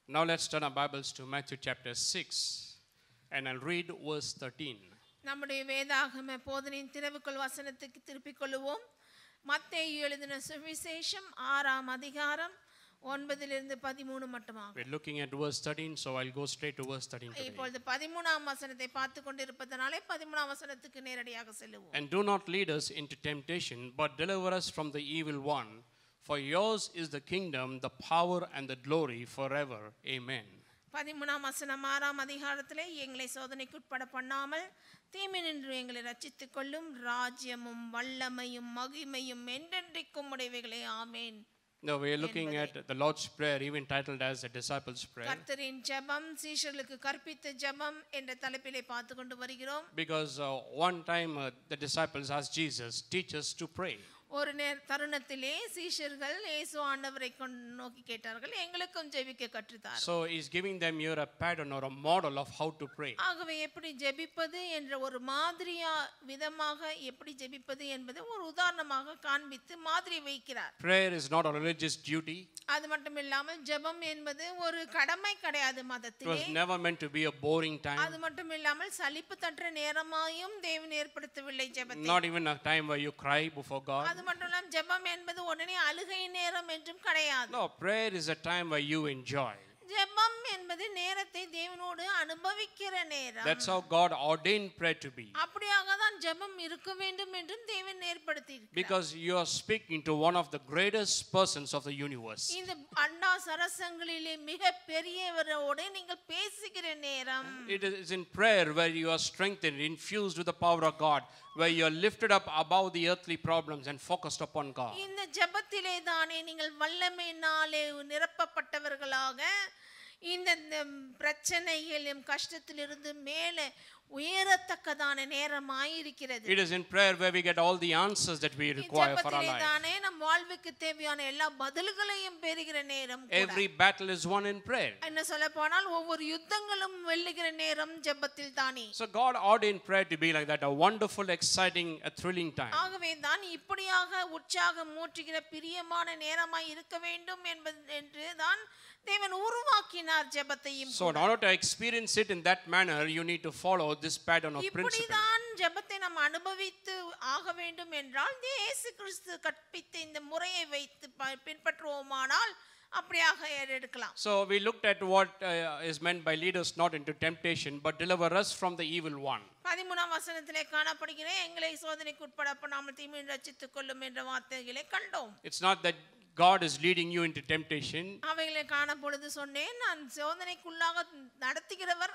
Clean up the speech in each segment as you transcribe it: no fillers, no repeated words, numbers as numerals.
Now let's turn our Bibles to Matthew chapter 6 and I'll read verse 13. நம்முடைய வேதாகம போதனையின் திறவுகோல் வசனத்துக்கு திருப்பிக் கொள்வோம். மத்தேயு எழுதின சுவிசேஷம் 6ஆம் அதிகாரம் 9லிருந்து 13 மட்டுமாக. We're looking at verse 13, so I'll go straight to verse 13 today. இப்பொழுது 13ஆம் வசனத்தை பார்த்து கொண்டிருப்பதனாலே 13ஆம் வசனத்துக்கு நேரடியாக செல்லுவோம். And do not lead us into temptation, but deliver us from the evil one. For yours is the kingdom, the power and the glory forever. Amen. 13ஆம் வசனம் 6ஆம் அதிகாரத்திலே எங்களை சோதனைக்குட்பட பண்ணாமல் தீமையினின்று எங்களை ரட்சித்துக் கொள்ளும் ராஜ்யமும் வல்லமையும் மகிமையும் என்றென்றைக்கும் உடையவைகளே. ஆமென். Now we are looking at the Lord's Prayer, even titled as a disciples' prayer. கர்த்தரின் ஜெபம் சீஷர்களுக்கு கற்பித்த ஜெபம் என்ற தலைப்பிலே பார்த்து கொண்டு வருகிறோம். Because one time the disciples asked Jesus, teach us to pray. ஒரு தருணத்திலே சீஷர்கள் இயேசு ஆண்டவரை நோக்கி கேட்டார்கள், எங்களுக்கும் ஜெபிக்க கற்றுத்தார். So he's giving them here a pattern or a model of how to pray. ஆகவே எப்படி ஜெபிப்பது என்ற ஒரு மாதிரியா விதமாக எப்படி ஜெபிப்பது என்பதை ஒரு உதாரணமாக காண்பித்து மாதிரி வைக்கிறார். Prayer is not a religious duty. அது மட்டும் இல்லாமல் ஜெபம் என்பது ஒரு கடமை கிடையாது It மதத்திலே. was never meant to be a boring time. அது மட்டும் இல்லாமல் சலிப்பு தட்டுற நேரமாயும் தேவன் ஏற்படுத்தவில்லை ஜெபத்தை. Not even a time where you cry before God. அது மட்டும் இல்லாமல் ஜெபம் என்பது உடனே அழுகை நேரம் என்றும் கிடையாது. No, prayer is a time where you enjoy. ஜெபம் என்பது நேரத்தை தேவனோடு அனுபவிக்கிற நேரம். That's how God ordained prayer to be. அப்படியாக தான் ஜெபம் இருக்க வேண்டும் என்றும் தேவன் ஏற்படுத்தி இருக்கிறார். Because you are speaking to one of the greatest persons of the universe. இந்த அண்டா சரசங்களிலே மிக பெரியவரோடு நீங்கள் பேசுகிற நேரம். It is in prayer where you are strengthened, infused with the power of God, where you are lifted up above the earthly problems and focused upon God. இந்த ஜெபத்திலே தானே நீங்கள் வல்லமையினாலே நிரப்பப்பட்டவர்களாக இந்த பிரச்சனைகளிலும் கஷ்டத்திலிருந்து மேலே உயரத்தக்கதான நேரமாய் இருக்கிறது. It is in prayer where we get all the answers that we require for our life. தானே நம் வாழ்வுக்கு தேவையான எல்லா பதில்களையும் பெறுகிற நேரம். Every battle is won in prayer. என்ன சொல்ல போனால் ஒவ்வொரு யுத்தங்களும் வெல்லுகிற நேரம் ஜெபத்தில் தானே. So God ordained prayer to be like that, a wonderful, exciting, a thrilling time. ஆகவே தான் இப்படியாக உற்சாகம் மூட்டுகிற பிரியமான நேரமாய் இருக்க வேண்டும் என்று தான் தேவன் உருவாக்கினார் ஜெபத்தையும். So in order to experience it in that manner, you need to follow this pattern of principle. இப்படிதான் ஜெபத்தை நாம் அனுபவித்து ஆக வேண்டும் என்றால் இயேசு கிறிஸ்து கற்பித்த இந்த முறையை வைத்து பின்பற்றுவோமானால் அப்படியாக எடுக்கலாம். So we looked at what is meant by lead us not into temptation, but deliver us from the evil one. 13ஆம் வசனத்திலே காணப்படுகிற எங்களை சோதனைக்கு உட்பட பண்ணாமல் தீமையை ரட்சித்துக் கொள்ளும் என்ற வார்த்தைகளை கண்டோம். It's not that God is leading you into temptation. அவைகளை காண பொழுது சொன்னேன், நான் சோதனைக்குள்ளாக நடத்துகிறவர்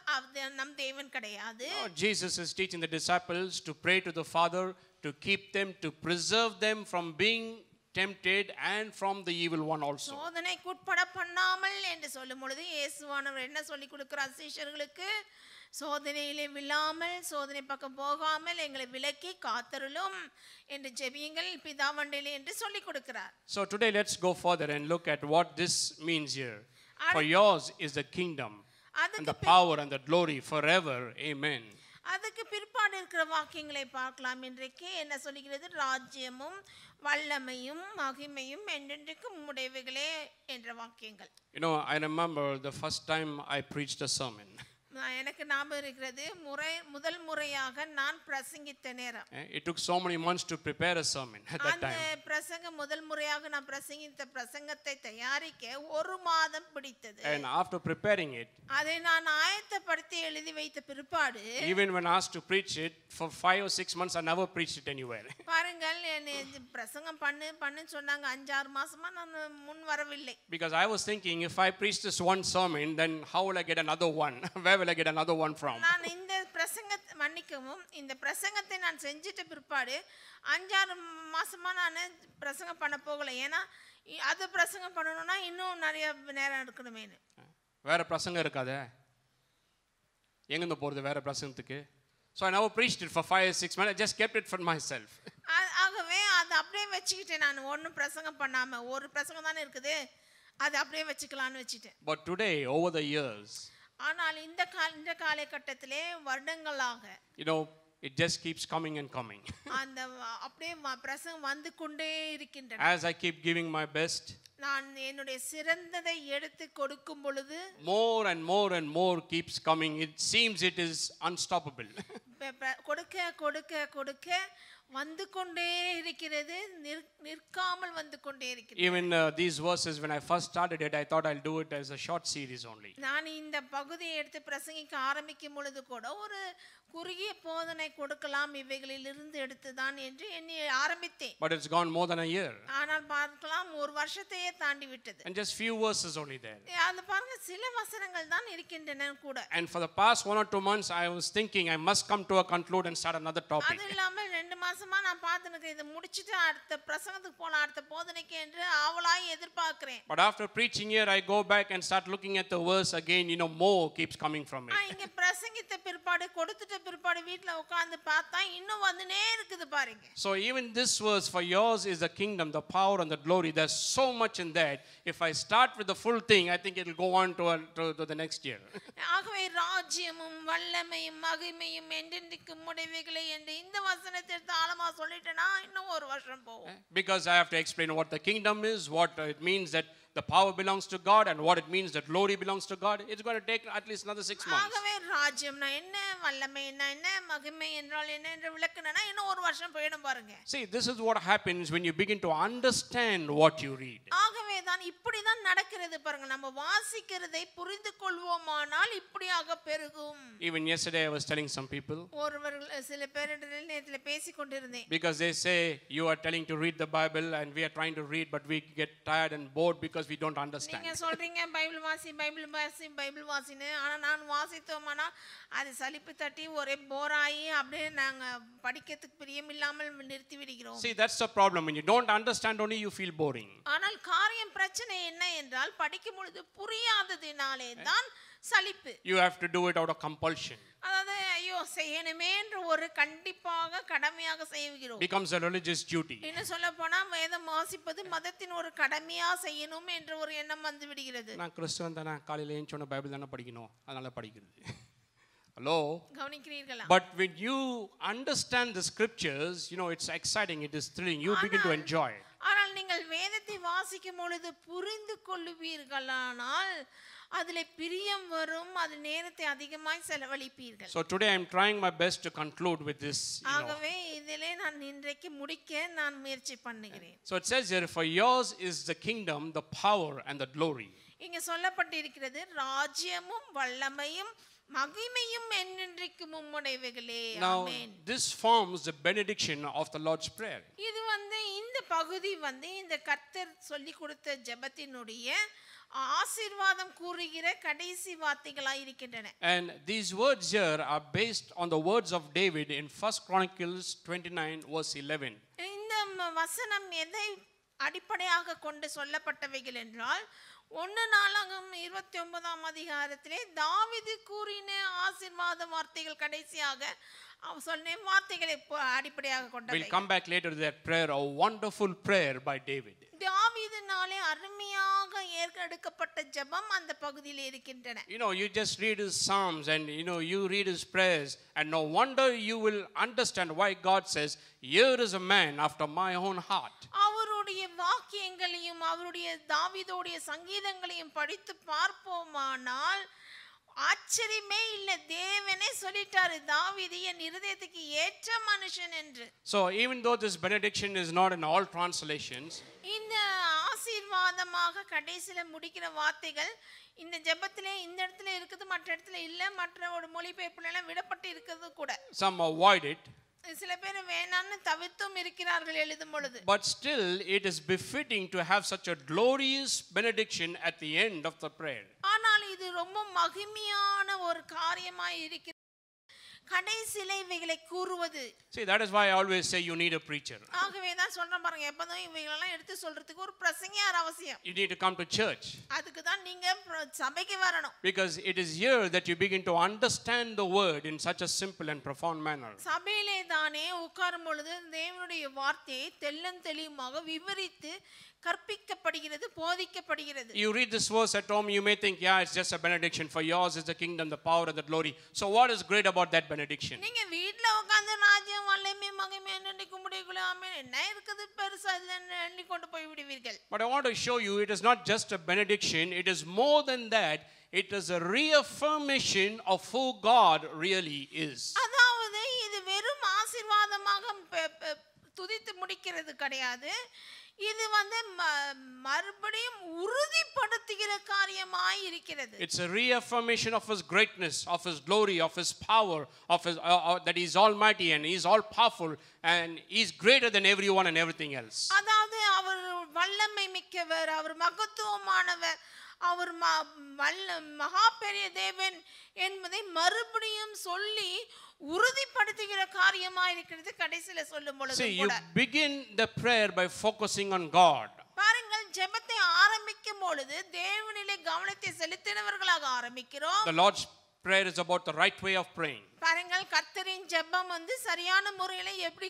நம் தேவன் கிடையாது. No, Jesus is teaching the disciples to pray to the Father to keep them, to preserve them from being tempted and from the evil one also. சோதனைக்கு உட்பட பண்ணாமல் என்று சொல்லும் பொழுது இயேசுவானவர் என்ன சொல்லி கொடுக்கிறார் சீஷர்களுக்கு? சோதனையிலே விழாமல் சோதனை பக்கம் போகாமல் எங்களை விலக்கி காத்தருளும் என்று ஜெபியுங்கள் பிதாவண்டிலே என்று சொல்லி கொடுக்கிறார். So today let's go further and look at what this means here. For yours is the kingdom and the power and the glory forever. Amen. அதுக்கு பிற்பாடு இருக்கிற வாக்கியங்களை பார்க்கலாம். இன்றைக்கு என்ன சொல்லுகிறது? ராஜ்யமும் வல்லமையும் மகிமையும் என்றென்றைக்கும் உடையவைகளே என்ற வாக்கியங்கள். You know, I remember the first time I preached a sermon. எனக்கு ஞாபகம் இருக்கிறது முதல் முறையாக நான் பிரசங்கித்த நேரம். It took so many months to prepare a sermon at that time. அந்த பிரசங்கம் முதல் முறையாக நான் பிரசங்கித்த பிரசங்கத்தை தயாரிக்க ஒரு மாதம் பிடித்தது. And after preparing it, அதை நான் ஆயத்தப்படுத்தி எழுதி வைத்த பிற்பாடு even when asked to preach it for 5 or 6 months, I never preached it anywhere. பாருங்கள், என்ன பிரசங்கம் பண்ணு சொன்னாங்க. 5-6 மாசமா நான் முன் வரவில்லை. Because I was thinking, if I preach this one sermon, then how will I get another one? Where will I get another one from? நான் இந்த பிரசங்கத்தை மன்னிக்கவும், இந்த பிரசங்கத்தை நான் செஞ்சிட்ட பிற்பாடு 5-6 மாசமா நான் பிரசங்கம் பண்ண போகல. ஏன்னா அது பிரசங்கம் பண்ணணும்னா இன்னும் நிறைய நேரம் எடுக்கணுமே. வேற பிரசங்கம் இருக்காதே, எங்க போறது வேற பிரசங்கத்துக்கு? So I never preached it for 5 or 6 months. I just kept it for myself. ஆகவே அது அப்படியே வச்சுக்கிட்டேன். நான் ஒன்றும் பிரசங்கம் பண்ணாம ஒரு பிரசங்கம் தானே இருக்குது, அது அப்படியே வச்சுக்கலாம்னு வச்சுட்டேன். But today, over the years, ஆனால் இந்த காலகட்டத்திலே வருடங்களாக you know, it just keeps coming and coming. அந்த அப்படியே பிரசங்கம் வந்து கொண்டே இருக்கின்றன. As I keep giving my best, நான் நான் என்னுடைய சிறந்ததை எடுத்து கொடுக்கும் பொழுது more and more keeps coming. It seems it is unstoppable. கொடுக்க கொடுக்க கொடுக்க வந்து கொண்டே இருக்கிறது, நிற்காமல் வந்து கொண்டே இருக்கிறது. Even these verses, when I first started it, I thought I'll do it as a short series only. நான் இந்த பகுதியை எடுத்து பிரசங்கிக்க ஆரம்பிக்கும் பொழுது கூட ஒரு குறுகிய போதனை கொடுக்கலாம் இவைகளிலிருந்து எடுத்துதான் என்று எண்ணி ஆரம்பித்தேன். But it's gone more than a year. ஆனால் பார்க்கலாம் ஒரு வருஷத்தையே தாண்டி விட்டது. And just few verses only there. அது பாருங்க சில வசனங்கள் தான் இருக்கின்றன கூட. And for the past 1 or 2 months I was thinking I must come to a conclude and start another topic. அது இல்லாம 2 மாசமா நான் பார்த்துனேன் இத முடிச்சிட்டு அடுத்த பிரசங்கத்துக்கு போலாம், அடுத்த போதனைக்கு என்று ஆவலாய் எதிர்பார்க்கிறேன். But after preaching here I go back and start looking at the verse again, more keeps coming from it. இங்க பிரசங்கித்த பிற்பாடு கொடுத்துட்ட பிற்பாடு வீட்ல உட்கார்ந்து பார்த்தா இன்னும் வந்துனே இருக்குது பாருங்க. So even this verse, for yours is the kingdom, the power and the glory, there's so much in that. If I start with the full thing, I think it will go on to the next year. ஆகவே ராஜ்யமும் வல்லமையும் மகிமையும் என்றென்றைக்கும் உடையவைகளே என்று இந்த வசனத்தை ஆழமா சொல்லிட்டேனா இன்னும் ஒரு வருஷம் போகும். Because I have to explain what the kingdom is, what it means that the power belongs to God, and what it means that glory belongs to God. It's going to take at least another 6 months. ஆகவே ராஜ்யம்னா என்ன, வல்லமைனா என்ன, மகிமை என்றால் என்ன என்று விளக்குனா இன்னும் ஒரு வருஷம் போய்டும் பாருங்க. See, this is what happens when you begin to understand what you read. ஆகவே தான் இப்படி தான் நடக்கிறது பாருங்க. நம்ம வாசிக்கிறதை புரிந்து கொள்வோமானால் இப்படியாக பெருகும். Even yesterday I was telling some people, ஒருவர்கள் சில பேரிடத்தில் நேத்துல பேசிக் கொண்டிருந்தேன். because they say you are telling to read the Bible and we are trying to read, but we get tired and bored because we don't understand. நீங்க சொல்றீங்க Bible வாசி Bible வாசி Bible வாசின்னு, ஆனா நான் வாசித்தோமானா அது சலிப்பு தட்டி ஒரே போர் ஆகி அப்படியே நாங்க படிக்கிறதுக்கு பிரியம் இல்லாமல் நிறுத்தி விடுகிறோம். See, that's the problem. When you don't understand only, you feel boring. ஆனால் காரியம் பிரச்சனை என்ன என்றால் படிக்கும் பொழுது புரியாததினாலே தான் சலிப்பு. You have to do it out of compulsion. அதாவது ஐயோ செய்யணுமே என்ற ஒரு கண்டிப்பாக கடமையாக செய்கிறோம். Becomes a religious duty. இன்னும் சொல்ல போனா வேதம் வாசிப்பது மதத்தின் ஒரு கடமையா செய்யணும் என்ற ஒரு எண்ணம் வந்து விடுகிறது. நான் கிறிஸ்துவன் தானே, காலையில ஏஞ்சோன பைபிள் தானே படிக்கணும், அதனால படிக்கிறது. Hello. கவனிக்கிறீர்களா? But when you understand the scriptures, it's exciting, it is thrilling, you begin to enjoy it. ஆனால் நீங்கள் வேதத்தை வாசிக்கும் பொழுது புரிந்து கொள்வீர்களானால் அதிலே பிரியம் வரும், அது நேரத்தை அதிகமாய் செலவழிப்பீர்கள். So today I am trying my best to conclude with this. ஆகவே இதிலே நான் இன்றைக்கு முடிக்க நான் முயற்சி பண்ணுகிறேன். So it says here, for yours is the kingdom, the power and the glory. இங்க சொல்லப்பட்டிருக்கிறது ராஜ்யமும் வல்லமையும் மகிமையும் என்றென்றைக்கும் உம்முடையவைகளே. ஆமென். Now this forms the benediction of the Lord's prayer. இது இந்த பகுதி இந்த கர்த்தர் சொல்லி கொடுத்த ஜெபத்தினுடைய ஆசீர்வாதம் கூறுகிற கடைசி வார்த்தைகளாய் இருக்கின்றன. And these words here are based on the words of David in 1 Chronicles 29 verse 11. இந்த வசனம் எதை அடிப்படையாக கொண்டு சொல்லப்பட்டவைகள் என்றால் 1 நாளாகமம் 29ஆம் அதிகாரத்திலே தாவீது கூறின ஆசீர்வாத வார்த்தைகள் கடைசியாக சொன்ன வார்த்தைகளை அடிப்படையாக கொண்டவை. We'll come back later to that prayer, a wonderful prayer by David. தாவீதினாலே அருமையாக ஏற்கெடுக்கப்பட்ட ஜெபம் அந்த பகுதியில் இருக்கின்றன. You just read his psalms and you read his prayers, and no wonder you will understand why God says, here is a man after my own heart. அவருடைய வாக்கியங்களையும் அவருடைய தாவீதுடைய சங்கீதங்களையும் படித்து பார்ப்போமானால் ஆச்சரியமே இல்ல, தேவனே சொல்லிட்டாரு தாவீது என் இருதயத்துக்கு ஏற்ற மனுஷன் என்று. So even though this benediction is not in all translations, இந்த ஆசீர்வாதமாக கடைசில முடிக்கிற வார்த்தைகள் இந்த ஜெபத்திலே இந்த இடத்துல இருக்குது, மற்ற இடத்துல இல்ல, மற்ற ஒரு மொழிபெயர்ப்புல எல்லாம் விடப்பட்டு இருக்குது கூட. some avoid it. சில பேர் வேணான்னு தவிர்த்தும் இருக்கிறார்கள் எழுதும் பொழுது. But still it is befitting to have such a glorious benediction at the end of the prayer. ஆனால் இது ரொம்ப மகிமையான ஒரு காரியமாய் இருக்கிறது கடைசில இவைகளை கூறுவது. See, that is why I always say you need a preacher. ஆகவே தான் சொல்றேன் பாருங்க, எப்பதான் இவைகளெல்லாம் எடுத்து சொல்றதுக்கு ஒரு பிரசங்கியார் அவசியம். You need to come to church. அதுக்கு தான் நீங்க சபைக்கு வரணும். Because it is here that you begin to understand the word in such a simple and profound manner. சபையிலே தானே உட்காரும் பொழுது தேவனுடைய வார்த்தையை தெள்ளந்தெளிவாக விவரித்து கற்பிக்கப்படும் கற்பிக்கப்படுகிறது, போதிக்கப்படுகிறது. You read this verse at home, you may think, yeah, it's just a benediction. For yours is the kingdom, the power, and the glory. So what is great about that benediction? நீங்க வீட்ல உட்கார்ந்து ராஜ்யம் வல்லமை மகிமை எண்ணி கும்பிடுகளாமே என்ன இருக்குது பெருசா இல்லன்னு எண்ணி கொண்டு போய் விடுவீர்கள். But I want to show you, it is not just a benediction. It is more than that. It is a reaffirmation of who God really is. அதாவது இது வெறும் ஆசீர்வாதமாக துதித்து முடிக்கிறது கிடையாது. இது மறுபடியும் உறுதிப்படுத்துகிற காரியமாய் இருக்கிறது. It's a reaffirmation of his greatness, of his glory, of his power, of his that he is almighty and he is all powerful and he is greater than everyone and everything else. அதாவது அவர் வல்லமை மிக்கவர், அவர் மகத்துவமானவர், அவர் மகா பெரிய தேவன் என்பதை மறுபடியும் சொல்லி உறுதிப்படுத்துகிற காரியமாய் இருக்கிறது. கடைசில சொல்லும் பொழுது See, you begin the prayer by focusing on God. பாருங்கள், ஜெபத்தை ஆரம்பிக்கும் பொழுது தேவனிலே கவனத்தை செலுத்தினவர்களாக ஆரம்பிக்கிறோம். The Lord's prayer is about the right way of praying. பாருங்கள், கர்த்தரின் ஜெபம் சரியான முறையில எப்படி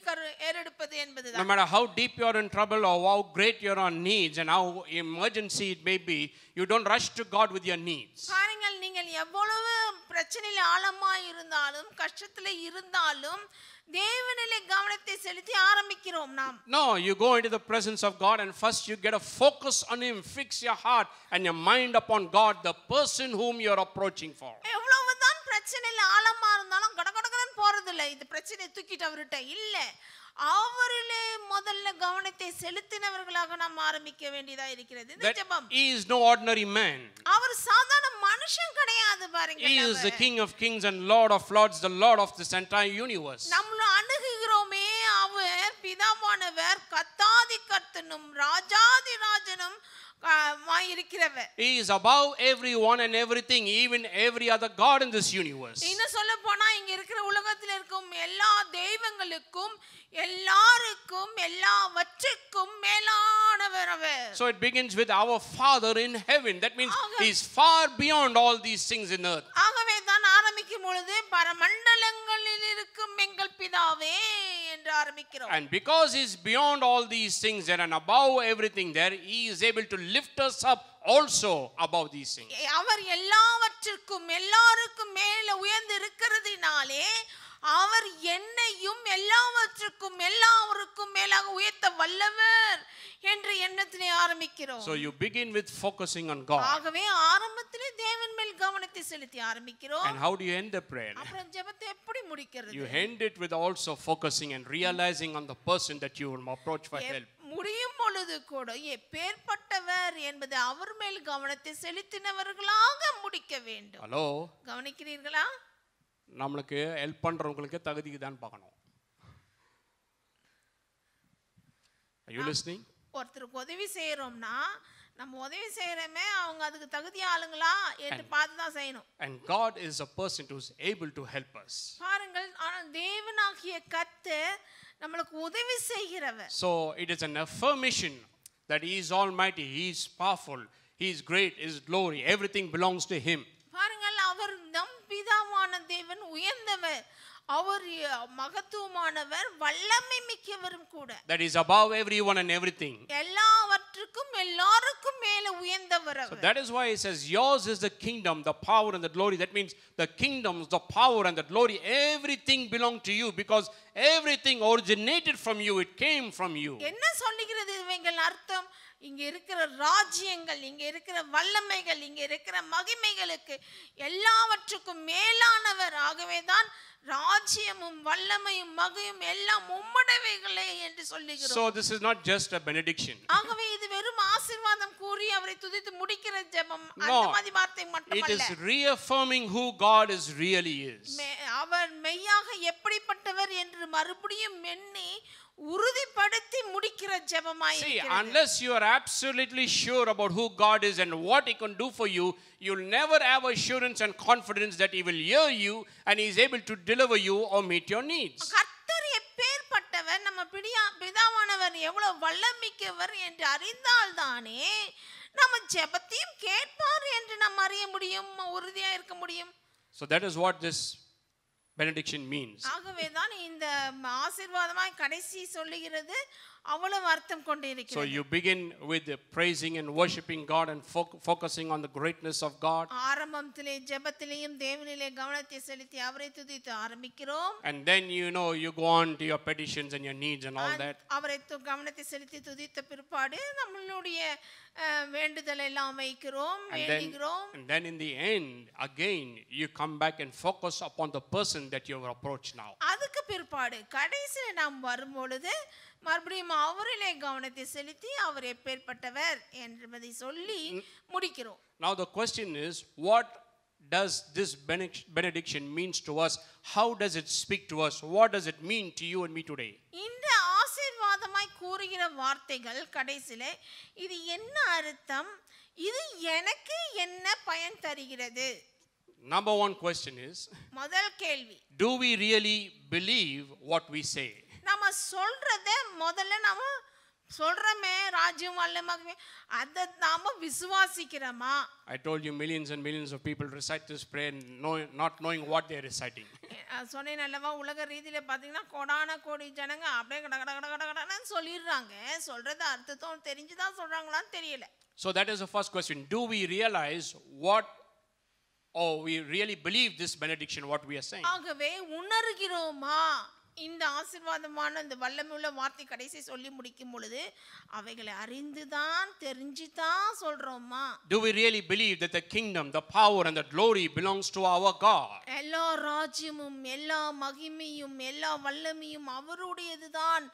ஏறெடுப்பது என்பதுதான். No matter how deep you are in trouble or how great your needs and how emergency it may be, you don't rush to God with your needs. பாருங்கள், நீங்கள் எவ்வளவு பிரச்சனையில் ஆழமாய் இருந்தாலும் கஷ்டத்துல இருந்தாலும் தேவனிலே கவனத்தை செலுத்தி ஆரம்பிக்கிறோம் நாம். No, you go into the presence of God and first you get a focus on him. Fix your heart and your mind upon God, the person whom you are approaching for. எவ்வளவுதான் பிரச்சனையில் ஆழமா இருந்தாலும் கடகடகடன் போறது இல்ல. இந்த பிரச்சனையை தூக்கிட்டு அவர்கிட்ட இல்ல, அவரிலே முதல்ல கவனத்தை செலுத்தினவர்களாக நாம் ஆரம்பிக்க வேண்டியதா இருக்கிறது. இந்த ஜெபம். He is no ordinary man. அவர் சாதாரண மனுஷன் கிடையாது. பாருங்க, He is the King of kings and Lord of lords, the Lord of this entire universe. நம்மள அணுகுகிறோமே, அவர் பிதாவானவர், கர்த்தாதி கர்த்தனும் ராஜாதி ராஜனும் இருக்கிறவர். He is above everyone and everything, even every other god in this universe. இன்னும் சொல்ல போனா இங்க இருக்கிற உலகத்தில் இருக்கும் எல்லா தெய்வங்களுக்கும் எல்லாருக்கும் எல்லாவற்றுக்கும் மேலானவர் அவர். So it begins with our Father in heaven. That means he is far beyond all these things in earth. ஆகவே தான் ஆரம்பிக்கும் பொழுது பரமண்டலங்களில் இருக்கும் எங்கள் பிதாவே என்று ஆரம்பிக்கிறோம். And because he is beyond all these things and above everything there, he is able to lift us up also above these things. அவர் எல்லாவற்றுக்கும் எல்லாருக்கும் மேல உயர்ந்து இருக்கிறதினாலே அவர் என்னையும் எல்லாவற்றுக்கும் எல்லாருக்கும் மேலாக உயர்த்த வல்லவர் என்ற எண்ணத்திலே ஆரம்பிக்கிறோம். So you begin with focusing on God. ஆகவே ஆரம்பத்திலே தேவன் மேல் கவனத்தை செலுத்தி ஆரம்பிக்கிறோம். And how do you end the prayer? அப்புறம் ஜெபத்தை எப்படி முடிக்கிறது? You end it with also focusing and realizing on the person that you will approach for help. முடியும் பொழுது கூட எப்பேற்பட்டவர் என்பது அவர் மேல் கவனத்தை செலுத்தினவர்களாக முடிக்க வேண்டும். ஹலோ, கவனிக்கிறீர்களா? நமக்கு ஹெல்ப் பண்றவங்களுக்கு தகுதிக்கு தான் பார்க்கணும். Are you listening? ஒருத்தருக்கு உதவி செய்யறோம்னா நம்ம உதவி செய்யறமே அவங்க அதுக்கு தகுதி ஆளுங்களா என்று பார்த்து தான் செய்யணும். And God is a person who is able to help us. பாருங்கள், ஆனால் தேவனாகிய கர்த்தர் நமக்கு உதவி செய்கிறவர். So it is an affirmation that he is almighty, he is powerful, he is great, his glory, everything belongs to him. பாருங்கள், அவர் நம் பிதாவான தேவன் உயர்ந்தவர், அவர் மகத்துவமானவர், வல்லமை மிக்கவரும் கூட. That is above everyone and everything. எல்லாவற்றுக்கும் எல்லாருக்கும் மேல உயர்ந்தவர் அவர். So that is why he says yours is the kingdom, the power and the glory. That means the kingdoms, the power and the glory, everything belong to you because everything originated from you, it came from you. என்ன சொல்லுகிறது இவைகள் அர்த்தம்? இங்க இருக்கிற ராஜ்யங்கள், இங்க இருக்கிற வல்லமைகள், இங்க இருக்கிற மகிமைகளுக்கு எல்லாவற்றுக்கும் மேலானவர். ஆகவேதான் ராஜ்யமும் வல்லமையும் மகிமையும் எல்லாம் உம்முடையவைகளே என்று சொல்லுகிறோம். So this is not just a benediction. ஆகவே இது வெறும் ஆசீர்வாதம் கூறி அவரை துதித்து முடிக்கிற ஜெபம் அந்த மாதிரி வார்த்தை மட்டுமல்ல. It is reaffirming who God is really is. அவர் மெய்யாக எப்படிப்பட்டவர் என்று மறுபடியும் எண்ணி உறுதிப்படுத்தி முடிக்கிற ஜெபமாய் இருக்கிறது. See, unless you are absolutely sure about who God is and what he can do for you, you'll never have assurance and confidence that he will hear you and he is able to deliver you or meet your needs. கர்த்தர் எப்பேற்பட்டவர், நம்ம பிதாவானவர் எவ்வளவு வல்லமிக்கவர் என்று அறிந்தால் தானே நம்ம ஜெபத்தையும் கேட்பார் என்று நாம் அறிய முடியும், உறுதியா இருக்க முடியும். So that is what this benediction means. ஆகவே தான் இந்த ஆசீர்வாதமாய் கடைசி சொல்லுகிறது, அவ்வளவு அர்த்தம் கொண்டு So இருக்கிறது. you begin with praising and worshiping God and focusing on the greatness of God. ஆரம்பத்திலே ஜெபத்திலேயும் தேவனிலே கவனத்தை செலுத்தி அவரை துதித்து ஆரம்பிக்கிறோம். And then you go on to your petitions and your needs and all that. அவரை கவனத்தை செலுத்தி துதித்த பிற்பாடு நம்மளுடைய வேண்டுதல் எல்லாம் வைக்கிறோம், வேண்டுகிறோம். And then in the end again you come back and focus upon the person that you have approached now. அதுக்கு பிற்பாடு கடைசியில் நாம் வரும்பொழுது மறுபடியும் அவரிலே கவனத்தை செலுத்தி அவர் எப்பேற்பட்டவர் என்பதை சொல்லி முடிக்கிறோம். Now the question is, what does this benediction means to us? How does it speak to us? What does it mean to you and me today? இந்த ஆசீர்வாதமாய் கூறுகிற வார்த்தைகள் கடைசியிலே இது என்ன அர்த்தம், இது எனக்கு என்ன பயன் தருகிறது? Number one question is, முதல் கேள்வி, do we really believe what we say? நம்ம சொல்றத முதல்ல நாம சொல்றமே ராஜ்யம் வல்லமை அத நாம விசுவாசிக்கிறோமா? I told you millions and millions of people recite this prayer not knowing what they are reciting. சொன்னேன் அல்லவா, உலக ரீதியில பாத்தீங்கன்னா கோடான கோடி ஜனங்க அப்படியே கட கட கட கடன்னு சொல்லிடுறாங்க. சொல்றது அர்த்தத்தோடு தெரிஞ்சுதான் சொல்றாங்களான்னு தெரியல. So that is the first question. Do we realize what, or we really believe this benediction what we are saying? ஆகவே உணர்கிறோமா இந்த ஆசீர்வாதமான இந்த வல்லமையுள்ள வார்த்தை கடைசி சொல்லி முடிக்கும் பொழுது அவைகளை அறிந்துதான் தெரிஞ்சுதான் சொல்றோமா? Do we really believe that the kingdom, the power and the glory belongs to our God? எல்லா ராஜ்யமும் எல்லா மகிமையும் எல்லா வல்லமையும் அவருடையதுதான்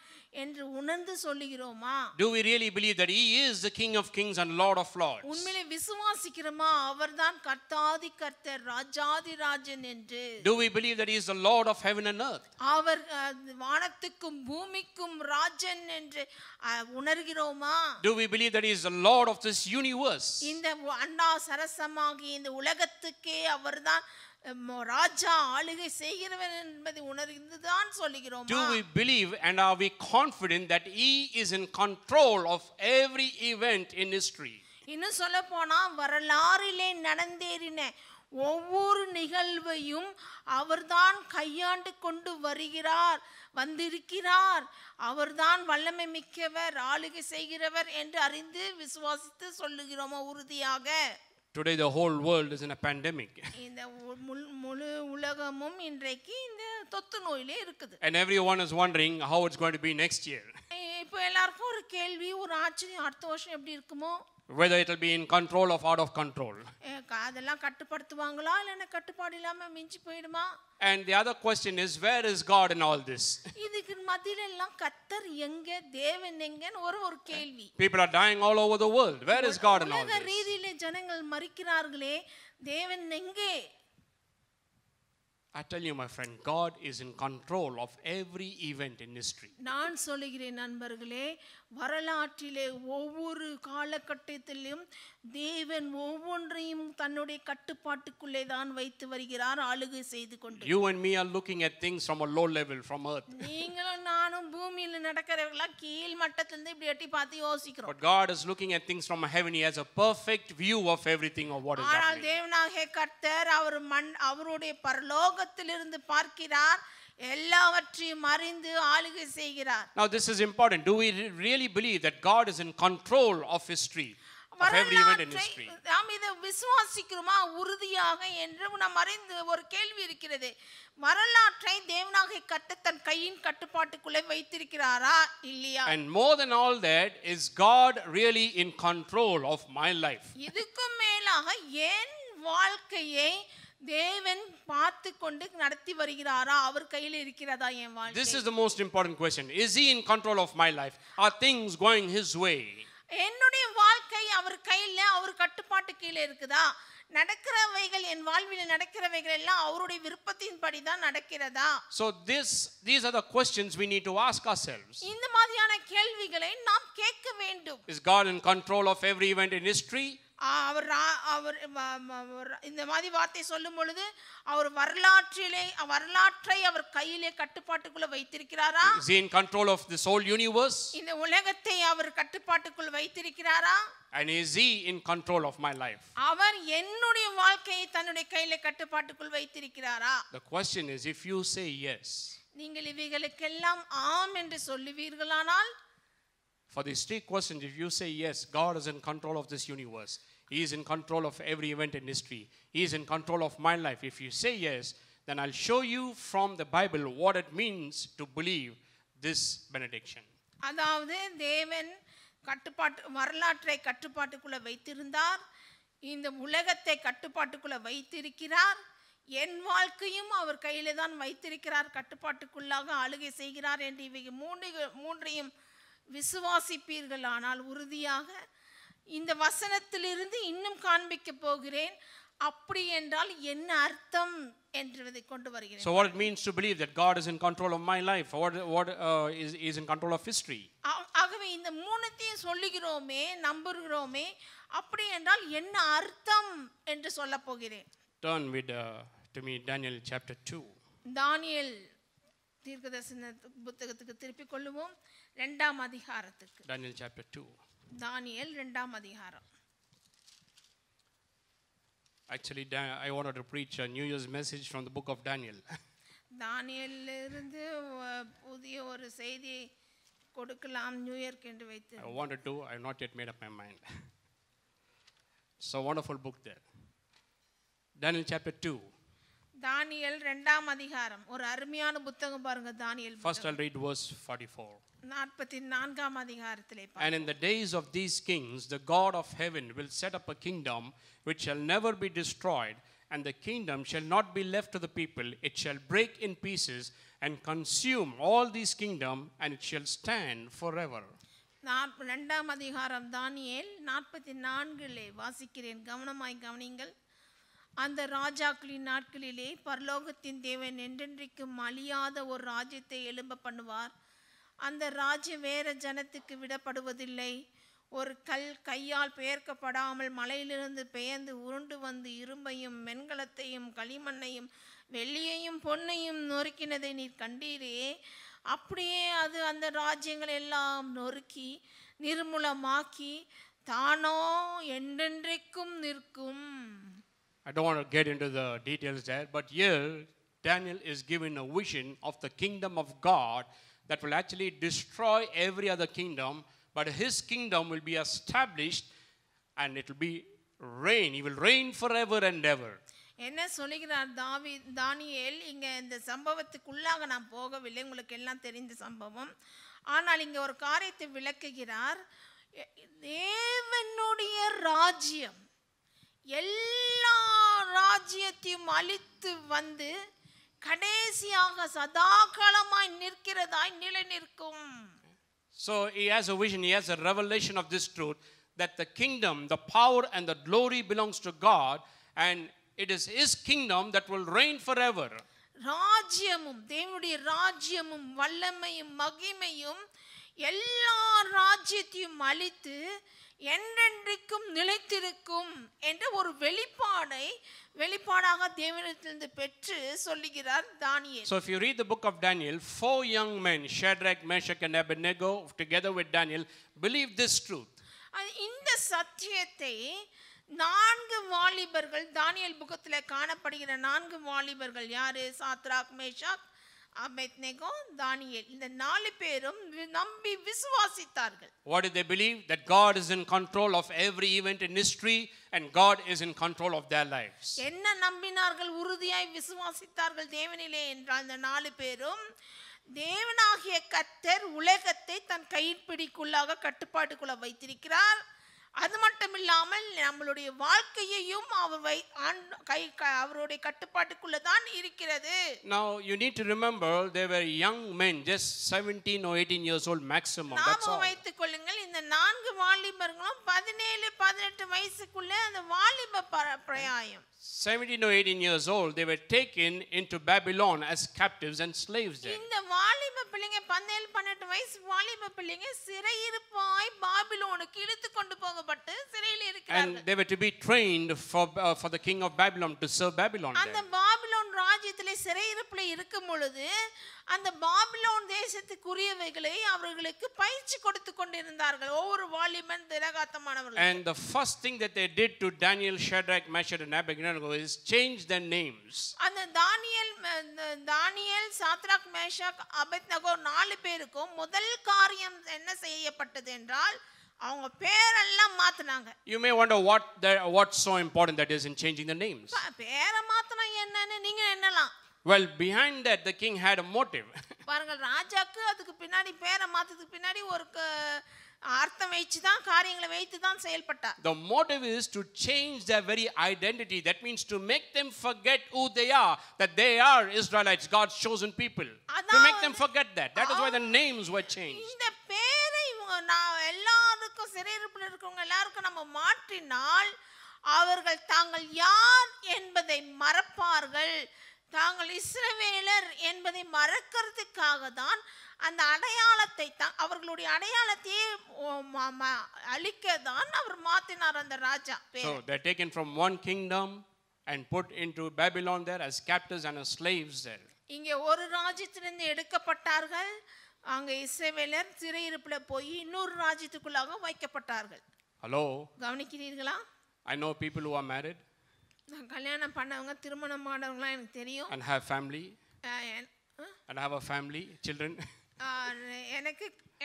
என்று உணர்ந்து சொல்லுகிறோமா? Do we really believe that he is the King of kings and Lord of lords? உண்மையிலே விசுவாசிக்கிறோமா அவர்தான் கர்த்தாதி கர்த்தர் ராஜாதி ராஜன் என்று? Do we believe that he is the Lord of heaven and earth? அவர் வானத்துக்கும் பூமிக்கும் ராஜன் என்று உணர்கிறோமா? Do we believe that he is the Lord of this universe? இந்த அண்டா சரசமாகி இந்த உலகத்துக்கே அவர்தான் ராஜா ஆளுகை செய்கிறவர் என்பதை உணர்ந்துதான் சொல்லுகிறோமா? Do we believe and are we confident that he is in control of every event in history? இன்னும் சொல்ல போனா வரலாறிலே நடந்தேறின ஒவ்வொரு நிகழ்வையும் அவர்தான் கையாண்டு கொண்டு வந்திருக்கிறார். அவர்தான் வல்லமை மிக்கவர், ஆளுகை செய்கிறவர் என்று அறிந்து விசுவாசித்து சொல்லுகிறோமா உறுதியாக? Today the whole world is in a pandemic. இந்த முழு உலகமும் இன்றைக்கு இந்த தொத்து நோயிலே இருக்குது. And everyone is wondering how it's going to be next year. இப்போ எல்லாருக்கும் ஒரு கேள்வி, ஒரு ஆச்சரியம், அடுத்த வருஷம் எப்படி இருக்குமோ? Whether it will be in control or out of control. அதெல்லாம் கட்டுப்படுத்துவாங்களா இல்லைன்னா கட்டுப்பாடு இல்லாம மிஞ்சி போயிடுமா? And the other question is, where is God in all this? இதுக்கு மத்தியில எல்லாம் கர்த்தர் எங்க, தேவன் எங்கன்னு ஒரு கேள்வி. People are dying all over the world. Where is God in all உலக this? ரீதியிலே ஜனங்கள் மரிக்கிறார்களே, தேவன் எங்கே? I tell you my friend, God is in control of every event in history. நான் சொல்லுகிறேன் நண்பர்களே, வரலாற்றிலே ஒவ்வொரு காலகட்டத்திலும் தேவன் ஒவ்வொன்றையும் தன்னுடைய கட்டுப்பாட்டுக்குள்ளே தான் வைத்து வருகிறார், ஆளுகை செய்து கொண்டு. You and me are looking at things from a low level, from earth. நீங்களும் நானும் பூமியில நடக்கிறவங்களா கீழ் மட்டத்திலிருந்து இப்படி எட்டி பார்த்து யோசிக்கிறோம். But God is looking at things from heaven. He has a perfect view of everything of what is ஆனால் happening. தேவனாகிய கர்த்தர் அவருடைய பரலோகத்திலிருந்து பார்க்கிறார், எல்லாவற்றையும் அறிந்து ஆளுகை செய்கிறார். Now this is important. Do we really believe that God is in control of history, of every event in history? நாம் இதை விசுவாசிக்கிறோமா உறுதியாக என்று நாம் அறிந்து ஒரு கேள்வி இருக்கிறது. வரலாற்றை தேவனாகிய கர்த்தர் தன் கையின் கட்டுப்பாட்டுக்குள்ளே வைத்திருக்கிறாரா இல்லையா? And more than all that, is God really in control of my life? இதுக்கும் மேலாக என் வாழ்க்கையை தேவன் பார்த்து கொண்டு நடத்தி வருகிறாரா, அவர் கையில் இருக்கிறதா என் வாழ்க்கை? This is the most important question. Is he in control of my life? Are things going his way? என்னுடைய வாழ்க்கை அவர் கையில, அவர் கட்டுப்பாட்டு கீழே இருக்குதா? நடக்கிறவைகள், என் வாழ்வில் நடக்கிறவைகள் எல்லாம் அவருடைய விருப்பத்தின்படி தான் நடக்கிறதா? So these are the questions we need to ask ourselves. இந்த மாதிரியான கேள்விகளை நாம் கேட்க வேண்டும். Is God in control of every event in history? அவர் இந்த மாதிரி வார்த்தை சொல்லும் பொழுது அவர் வரலாற்றை அவர் கையிலே கட்டுப்பாட்டுக்குள்ள வைத்திருக்கிறாரா? Is he in control of this whole universe? இந்த உலகத்தை அவர் கட்டுப்பாட்டுக்குள் வைத்திருக்கிறாரா? And is he in control of my life? அவர் என்னுடைய வாழ்க்கையை தன்னுடைய கையிலே கட்டுப்பாட்டுக்குள் வைத்திருக்கிறாரா? The question is, if you say yes, நீங்கள் இவைகளுக்கெல்லாம் ஆம் என்று சொல்லுவீர்களானால், For these three questions, if you say yes, God is in control of this universe. He is in control of every event in history. He is in control of my life. If you say yes, then I'll show you from the Bible what it means to believe this benediction. அதாவது தேவன் வரலாற்றை கட்டுப்பாட்டுக்குள்ள வைத்திருந்தார், இந்த உலகத்தை கட்டுப்பாட்டுக்குள்ள வைத்திருக்கிறார், என் வாழ்க்கையும் அவர் கையில தான் வைத்திருக்கிறார், கட்டுப்பாட்டுக்குள்ளாக ஆளுகை செய்கிறார் என்று இவை மூன்றையும் விசுவாசிப்பீர்கள் ஆனால் உறுதியாக இந்த வசனத்திலிருந்து இன்னும் காண்பிக்க போகிறேன். அப்படி என்றால் என்ன அர்த்தம் என்றதை கொண்டு வருகிறேன். So what it means to believe that God is in control of my life, what is in control of history. ஆகவே இந்த மூணுத்தையும் சொல்லுகிறோமே, நம்புகிறோமே, அப்படி என்றால் என்ன அர்த்தம் என்று சொல்ல போகிறேன். Turn with to me Daniel chapter 2. தானியேல் தீர்க்கதரிசன புத்தகத்துக்கு திருப்பிக் கொள்ளுவோம், 2ஆம் அதிகாரத்துக்கு. Daniel chapter 2. தானியேல் 2ஆம் அதிகாரம். Actually, I wanted to preach a New Year's message from the book of Daniel. தானியேலிருந்து புதிய ஒரு செய்தி கொடுக்கலாம் நியூ இயர்க்கு என்று வைத்து. I wanted to, I have not yet made up my mind. It's a wonderful book there. Daniel chapter 2. தானியேல் 2ஆம் அதிகாரம், ஒரு அருமையான புத்தகம் பாருங்க தானியேல். First I'll read verse 44. 44ஆம் அதிகாரத்திலே. And in the days of these kings the God of heaven will set up a kingdom which shall never be destroyed, and the kingdom shall not be left to the people. It shall break in pieces and consume all these kingdom, and it shall stand forever. 2ஆம் அதிகாரம் தானியேல் 44 வாசிக்கிறேன், கவனமாய் கவனிங்கள். அந்த ராஜாக்களின் நாட்களிலே பரலோகத்தின் தேவன் என்றென்றைக்கும் அழியாத ஒரு ராஜ்யத்தை எழும்ப பண்ணுவார். அந்த ராஜ்யம் வேற ஜனத்துக்கு விடப்படுவதில்லை. ஒரு கையால் பெயர்க்கப்படாமல் மலையிலிருந்து பெயர்ந்து உருண்டு வந்து இரும்பையும் வெண்கலத்தையும் களிமண்ணையும் வெள்ளியையும் பொன்னையும் நொறுக்கினதை நீர் கண்டீரே, அப்படியே அது அந்த ராஜ்யங்கள் எல்லாம் நொறுக்கி நிர்மூலமாக்கி தானோ என்றென்றைக்கும் நிற்கும். I don't want to get into the details there, but here Daniel is given a vision of the kingdom of God that will actually destroy every other kingdom, but his kingdom will be established and it will be reign. He will reign forever and ever. என்ன சொல்லுகிறார் தானியேல்? இங்க இந்த சம்பவத்துக்குள்ளாக நான் போகவில்லை, உங்களுக்கு எல்லாம் தெரிந்த சம்பவம். ஆனால் இங்க ஒரு காரியத்தை விளக்குகிறார். தேவனுடைய ராஜ்யம் எல்லா ராஜ்யத்தையும் அழித்து வந்து கடைசியாக சதாகாலமாய் நிற்கிறதாய் நிலை நிற்கும். So he has a vision, he has a revelation of this truth, that the kingdom, the power and the glory belongs to God, and it is his kingdom that will reign forever. ராஜ்யமும் தேவனுடைய ராஜ்யமும் வல்லமையும் மகிமையும் எல்லா ராஜ்யத்தையும் அழித்து என்றென்றைக்கும் நிலைத்திருக்கும் என்ற ஒரு வெளிப்பாடாக தேவனிடத்திலிருந்து பெற்று சொல்லுகிறார் தானியேல். So if you read the book of Daniel, 4 young men, Shadrach, Meshach and Abednego, together with Daniel, believe this truth. இந்த சத்தியத்தை 4 வாலிபர்கள், தானியேல் புத்தகத்திலே காணப்படுகிற 4 வாலிபர்கள் யாரு? சாத்ராக், மேஷாக், அபேத்நேகோ, தானியேல். இந்த 4 பேரும் நம்பி விசுவாசித்தார்கள். What did they believe? That God is in control of every event in history and God is in control of their lives. என்ன நம்பினார்கள்? உறுதியாய் விசுவாசித்தார்கள் தேவனிலே என்றால் இந்த 4 பேரும் தேவனாகிய கர்த்தர் உலகத்தை தன் கைப்பிடிக்குள்ளாக கட்டுப்பாட்டுக்குள்ள வைத்திருக்கிறார். அது மட்டும் இல்லாமல் நம்மளுடைய வாழ்க்கையையும் அவருடைய கட்டுப்பாட்டுக்குள்ள தான் இருக்கிறது. Now you need to remember they were young men, just 17 or 18 years old maximum. That's all. வைத்துக் கொள்ளுங்கள், இந்த 4 வாலிபர்களும் 17-18 வயசுக்குள்ள அந்த வாலிப பிராயம். 17 or 18 years old, they were taken into Babylon as captives and slaves there. இந்த வாலிப பிள்ளைங்க 17-18 வயசு வாலிப பிள்ளைங்க சிறையிருப்பாய் பாபிலோனுக்கு இழுத்து கொண்டு போகப்பட்டு சிறையில் இருக்கிறார்கள். And they were to be trained for the king of Babylon to serve Babylon. அந்த பாபிலோன் ராஜ்யத்திலே சிறையிருப்புல இருக்கும் பொழுது அந்த பாபிலோன் தேசத்துக்குரியவைகளை அவர்களுக்கு பயிற்சி கொடுத்து கொண்டிருந்தார்கள் ஒவ்வொரு வாலிபன் திரகாத்தமானவர்கள். And the first thing that they did to Daniel, Shadrach, Meshach and Abednego is change their names. அந்த தானியேல், தானியேல், சாத்ராக், மேஷாக், அபேத்நேகோ 4 பேருக்கும் முதல் காரியம் என்ன செய்யப்பட்டது என்றால் அவங்க பேரெல்லாம் மாத்துனாங்க. You may wonder what's so important that is in changing the names. பேரை மாத்துனா என்னன்னு நீங்க என்னலாம்? Well, behind that the king had a motive. பாருங்க, ராஜாக்கு அதுக்கு பின்னாடி பேரை மாத்ததுக்கு பின்னாடி ஒரு அர்த்தம் வைத்து தான் காரியங்களை வைத்து தான் செயல்பட்டார். The motive is to change their very identity. That means to make them forget who they are, that they are Israelites, God's chosen people. To make them forget that. That is why the names were changed. இந்த பேரை இவங்க எல்லாருக்கும் சிறையிருப்பில் இருக்கவங்க எல்லாருக்கும் நம்ம மாற்றினால் அவர்கள் தாங்கள் யார் என்பதை மறப்பார்கள். தாங்கள் இஸ்ரவேலர் என்பதை மறக்கிறதுக்காக தான் அந்த அடையாளத்தை தான் அவர்களுடைய அடையாளத்தையே அழிக்க தான் அவர் மாத்தினார் அந்த ராஜா. So they are taken from one kingdom and put into Babylon there as captives and as slaves there. இங்கே ஒரு ராஜ்யத்திலிருந்து எடுக்கப்பட்டார்கள். அங்க இஸ்ரவேலர் சிறையிருப்பில் போய் இன்னொரு ராஜ்யத்துக்குள்ளாக வைக்கப்பட்டார்கள். Hello, கவனிக்கிறீர்களா? I know people who are married கல்யாணம் பண்ணவங்க, திருமணமானவங்களா எனக்கு தெரியும். and have family and have a family, children.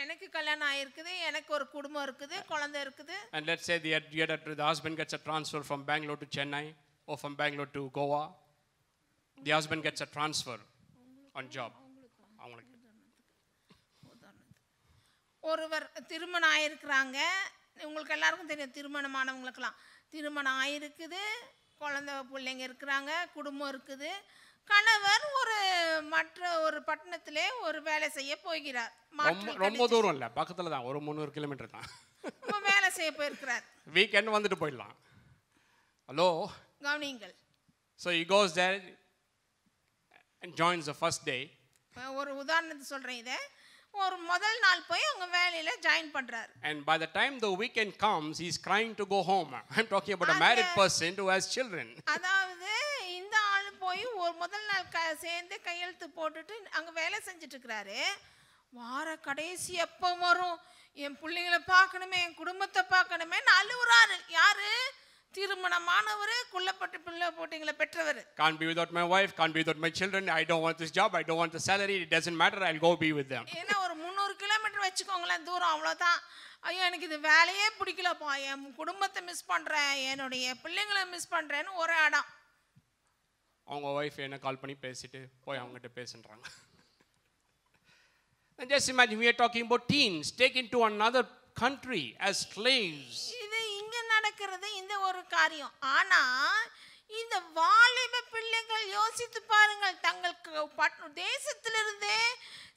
எனக்கு கல்யாணம் ஆயிருக்குது, எனக்கு ஒரு குடும்பம் இருக்குது, குழந்தை இருக்குது. And let's say the husband gets a transfer from Bangalore to Chennai or from Bangalore to Goa. The husband gets a transfer on job. ஒருவர் திருமணம் ஆயிருக்கிறாங்க. உங்களுக்கு எல்லாருக்கும் தெரியும், திருமணமானவங்களுக்கெல்லாம் திருமணம் ஆயிருக்குது, குழந்தை பிள்ளைங்க இருக்கிறாங்க, குடும்பம் இருக்குது. கணவர் மற்ற ஒரு பட்டணத்திலே ஒரு வேலை செய்ய போகிறார். ரொம்ப தூரம் இல்ல, பக்கத்துல தான், ஒரு 300 கிலோமீட்டர் தான். வேலை செய்ய போயிருக்கிறார். வீக்கெண்ட் வந்துட்டு போயிடலாம். ஹலோ, கவனிங்கள். So he goes there and joins the first day. ஒரு உதாரணத்துக்கு சொல்றேன் இதை. ஒரு முதல் நாள் போய் அவங்க வேலையில ஜாயின் பண்றாரு. And by the time the weekend comes, he's crying to go home. I'm talking about a married person who has children. அதாவது இந்த ஆள் போய் ஒரு முதல் நாள் சேர்ந்து கையெழுத்து போட்டுட்டு அங்க வேலை செஞ்சுட்டு இருக்கிறாரு. வார கடைசி எப்போ வரும், என் பிள்ளைங்களை பார்க்கணுமே, என் குடும்பத்தை பார்க்கணுமே அழுவுறாரு. யாரு? திருமணமானவர், குள்ளப்பட்டு பிள்ளை போட்டிங்களை பெற்றவர். Can't be without my wife, can't be without my children. I don't want this job, I don't want the salary, it doesn't matter, I'll go be with them. ஏன்னா ஒரு 300 கிலோமீட்டர் வச்சுக்கோங்களேன் தூரம், அவ்வளோதான். ஐயோ எனக்கு இது வேலையே பிடிக்கலப்பா, என் குடும்பத்தை மிஸ் பண்ணுறேன், என்னுடைய பிள்ளைங்களை மிஸ் பண்ணுறேன்னு ஒரு இடம். அவங்க ஒய்ஃப் என்ன கால் பண்ணி பேசிட்டு போய் அவங்ககிட்ட பேசுன்றாங்க. And just imagine, we are talking about teens taken to another country as slaves. இது இங்க நடக்கிறது இந்த ஒரு காரியம். ஆனா இந்த வாலிப பிள்ளைகள் யோசித்து பாருங்கள், தங்கள் தேசத்திலிருந்தே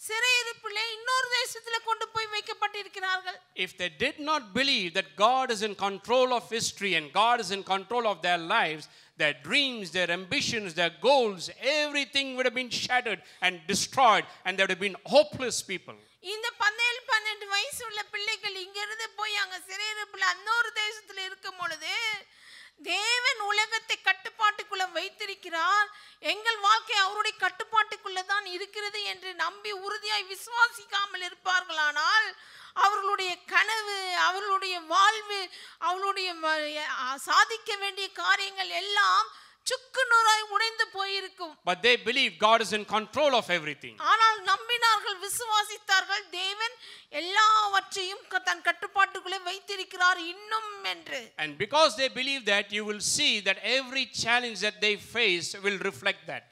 சிறையிருப்பிலே இன்னொரு தேசத்துல கொண்டு போய் வைக்கப்பட்டிருக்கிறார்கள். If they did not believe that God is in control of history and God is in control of their lives, their dreams, their ambitions, their goals, everything would have been shattered and destroyed, and they would have been hopeless people. இந்த 17-12 வயசு உள்ள பிள்ளைகள் இங்க இருந்து போய் அங்க சிறையிருப்பில் இன்னொரு தேசத்துல இருக்கும் பொழுது தேவன் உலகத்தை கட்டுப்பாட்டுக்குள்ள வைத்திருக்கிறார், எங்கள் வாழ்க்கை அவருடைய கட்டுப்பாட்டுக்குள்ள தான் இருக்கிறது என்று நம்பி உறுதியாய் விசுவாசிக்காமல் இருப்பார்களானால் அவர்களுடைய கனவு, அவர்களுடைய வாழ்வு, அவர்களுடைய சாதிக்க வேண்டிய காரியங்கள் எல்லாம் சுக்குநூறாய் உடைந்து போயிருக்கும். But they believe God is in control of everything. ஆனால் நம்பினார்கள், விசுவாசித்தார்கள், தேவன் எல்லாவற்றையும் தன் கட்டுப்பாட்டுக்குள்ளே வைத்திருக்கிறார் இன்னும் என்று. And because they believe that, you will see that every challenge that they face will reflect that.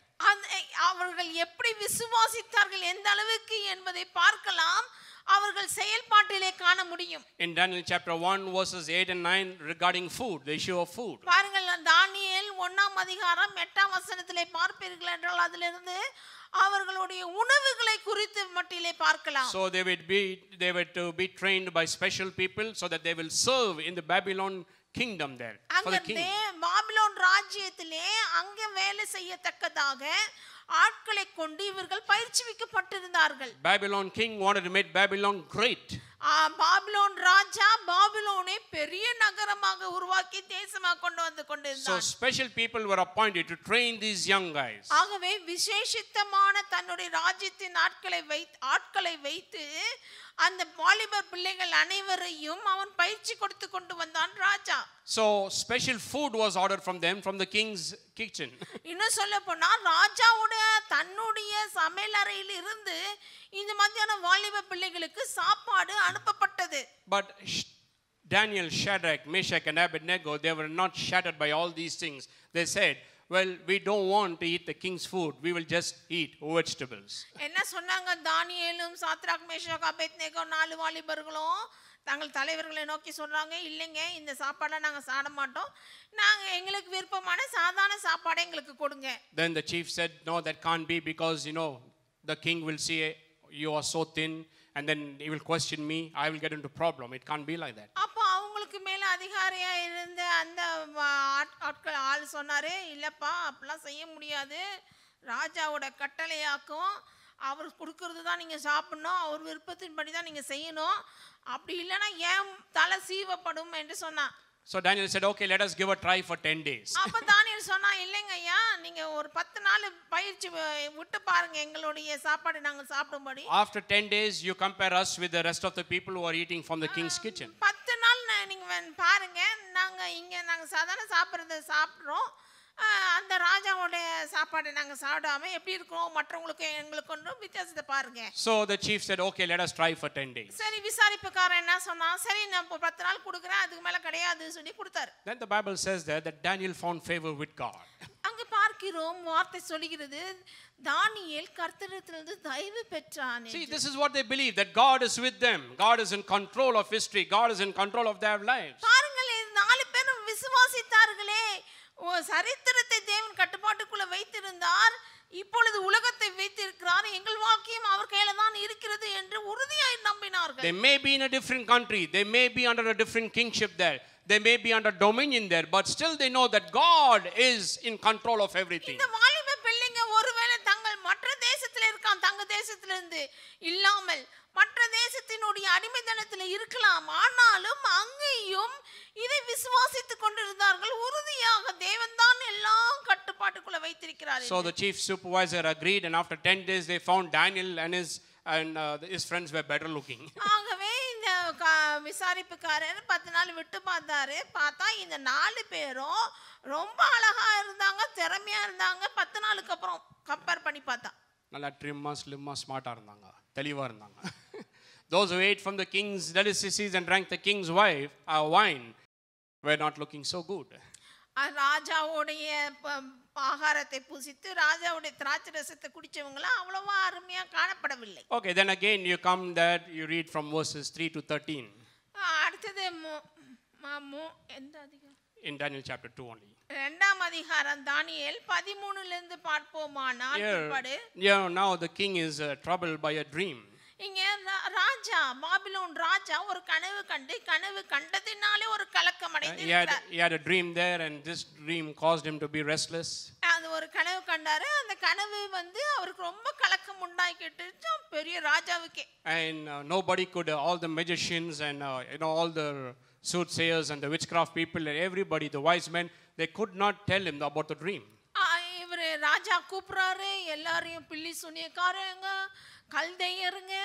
அவர்கள் எப்படி விசுவாசித்தார்கள் எந்த அளவுக்கு என்பதை பார்க்கலாம், அவர்கள் செயல்பாட்டிலே காண முடியும். In Daniel chapter 1 verses 8 and 9 regarding food, the issue of food. பாருங்கள், தானியேல் 1ஆம் அதிகாரம் 8ஆம் வசனத்திலே பார்ப்பீர்கள் என்றால் அதிலிருந்து அவர்களுடைய உணவுகளை குறித்து மட்டிலே பார்க்கலாம். So they were to be trained by special people so that they will serve in the Babylon kingdom there for the king. Babylon ராஜ்யத்திலே அங்க வேலை செய்யத்தக்கதாக ஆட்களை கொண்டு இவர்கள் பயிற்சிவிக்கப்பட்டிருந்தார்கள். Babylon king wanted to make Babylon great. Babylon ராஜா பாபிலோனை பெரிய நகரமாக உருவாக்கி தேசமாக கொண்டு வந்து கொண்டிருந்தார். So special people were appointed to train these young guys. ஆகவே விசேஷித்தமான தன்னுடைய ராஜ்யத்தின் ஆட்களை வைத்து அந்த வாலிபர் பிள்ளைகள் அனைவரையும் அவன் பயிற்சி கொடுத்து கொண்டு வந்தான் ராஜா. So special food was ordered from them from the king's kitchen. இன்னும் சொல்ல போனா ராஜாவுடைய தன்னுடைய சமையலறையில் இருந்து இந்த மாதிரியான வாலிப பிள்ளைகளுக்கு சாப்பாடு அனுப்பப்பட்டது. But Daniel, Shadrach, Meshach and Abednego, they were not shattered by all these things. They said, well, we don't want to eat the king's food. We will just eat vegetables. என்ன சொன்னாங்க? தானியேலும் சாத்ராக் மேஷாக் அபேத்நேகோ 4 வாலிபர்களும் தங்கள் தலைவர்களை நோக்கி சொல்றாங்க, இல்லைங்க இந்த சாப்பாடை நாங்க சாப்பிட மாட்டோம், நாங்க எங்களுக்கு விருப்பமான சாதாரண சாப்பாடை எங்களுக்கு கொடுங்க. Then the chief said, no, that can't be, because the king will see you are so thin and then he will question me, I will get into problem. It can't be like that. அப்போ அவங்களுக்கு மேல அதிகாரியா இருந்த அந்த ஆள் சொன்னாரு, இல்லப்பா அப்படிலாம் செய்ய முடியாது, ராஜாவோட கட்டளையாக்கும், அவர் கொடுக்கறது தான் நீங்க சாப்பிடணும், அவர் விருப்பத்தின்படி தான் நீங்க செய்யணும், அப்படி இல்லைன்னா ஏன் தலை சீவப்படும் என்று சொன்னான். So Daniel said, okay, let us give a try for 10 days. அப்ப தானியேல் சொன்னா, இல்லைங்க ஐயா, நீங்க ஒரு 10 நாள் பயிற்சி விட்டு பாருங்க, எங்களுடைய சாப்பாடு நாங்க சாப்பிடும்படி. After 10 days you compare us with the rest of the people who are eating from the king's kitchen. 10 நாள் நீங்க பாருங்க, நாங்க சாதாரண சாப்பிடுறத சாப்பிடுறோம், அந்த ராஜாவுடைய சாப்பாடு நாங்க சாப்பிடாம எப்படி இருக்கோம், மற்றவங்களுக்கு எங்களுக்கு ஒன்றும் வித்தியாசத்தை பாருங்க. So the chief said, okay, let us try for 10 days. சரி, விசாரிப்புக்காரன் என்ன சொன்னா, சரி நான் 10 நாள் கொடுக்குறேன், அதுக்கு மேல கிடையாதுன்னு சொல்லி கொடுத்தாரு. Then the Bible says that Daniel found favor with God. அங்க பார்க்கிறோம், வார்த்தை சொல்கிறது, தானியேல் கர்த்தரிடத்திலிருந்து தயவு பெற்றான். See, this is what they believe, that God is with them. God is in control of history. God is in control of their lives. பாருங்கள், 4 பேரும் விசுவாசித்தார்களே, சரித்திரத்தை தேவன் கட்டுப்பாட்டுக்குள்ள வைத்திருந்தார், இப்பொழுது உலகத்தை வைத்திருக்கிறார், எங்கள் வாக்கியம் அவர் கையில தான் இருக்கிறது என்று உறுதியாய் நம்பினார்கள். They may be in a different country, they may be under a different kingship there, they may be under dominion there, but still they know that God is in control of everything. இந்த வாலிப பிள்ளைங்க ஒருவேளை தங்கள் மற்ற தேசத்துல இருக்கான், தங்க தேசத்துல இருந்து இல்லாமல் மற்ற தேசத்தினுடைய அடிமைத்தனத்தில் இருக்கலாம், ஆனாலும் அங்கேயும் இதை விசுவாசித்துக் கொண்டிருந்தார்கள், உறுதியாக தேவன் தான் எல்லாம் கட்டுப்பாட்டுக்குள்ள வைத்திருக்கிறார். So the chief supervisor agreed, and after 10 days they found Daniel and his friends were better looking. ஆகவே இந்த விசாரிப்புக்காரர் 10 நாள் விட்டு பார்த்தாரு, பார்த்தா இந்த 4 பேரும் ரொம்ப அழகா இருந்தாங்க, திறமையா இருந்தாங்க. 10 நாளுக்கு அப்புறம் கம்பேர் பண்ணி பார்த்தா நல்லா ட்ரிம்மா ஸ்லிம்மா ஸ்மார்ட்டா இருந்தாங்க, தெளிவா இருந்தாங்க. Those who ate from the king's delicacies and drank the king's wine were not looking so good. ராஜாவுடைய ஆகாரத்தை புசித்து ராஜாவுடைய திராட்சை ரசத்தை குடிச்சவங்கள அவ்வளவா அருமையா காணப்படவில்லை. Okay, then again you come that you read from verses 3 to 13. அடுத்தது எந்த அதிகாரம்? In Daniel chapter 2 only. இரண்டாம் அதிகாரம் தானியேல் 13 ல இருந்து பார்ப்போமானால், now the king is troubled by a dream. இங்க ராஜா, பாபிலோன் ராஜா ஒரு கனவு கண்டு, கனவு கண்டதினாலே ஒரு கலக்கம் அடைந்தார். He had a dream there, and this dream caused him to be restless. அது ஒரு கனவு கண்டாரு, அந்த கனவு அவருக்கு ரொம்ப கலக்கம் உண்டாக்கிட்டு பெரிய ராஜாவுக்கே. And nobody could, all the magicians and all the soothsayers and the witchcraft people and everybody, the wise men, they could not tell him about the dream. இவரு ராஜா கூப்பிடுறாரு, எல்லாரையும் பில்லி சூனியக்காரங்க, கல்தையருங்க,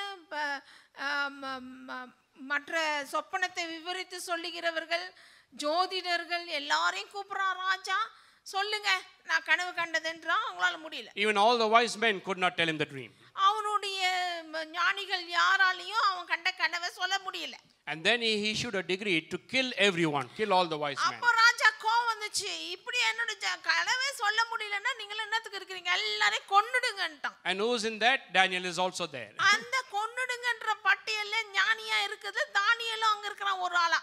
மற்ற சொப்பனத்தை விவரித்து சொல்லுகிறவர்கள், ஜோதிடர்கள் எல்லாரையும் கூப்பிடுறான் ராஜா, சொல்லுங்க நான் கனவு கண்டதுன்றான். அவங்களால முடியல. Even all the wise men could not tell him the dream. அவனுடைய ஞானிகள் யாராலையும் அவன் கண்ட கனவை சொல்ல முடியல. And then he issued a decree to kill everyone, kill all the wise men. அப்ப ராஜா கோவம் வந்துச்சு, இப்படி என்னோட கனவே சொல்ல முடியலன்னா நீங்க என்னத்துக்கு இருக்கீங்க, எல்லாரையும் கொன்னுடுங்கன்றான். And who's in that? Daniel is also there. அந்த கொன்னுடுங்கன்ற பட்டியல்ல ஞானியா இருக்குது தானியேலும் அங்க இருக்கிறான் ஒரு ஆளா.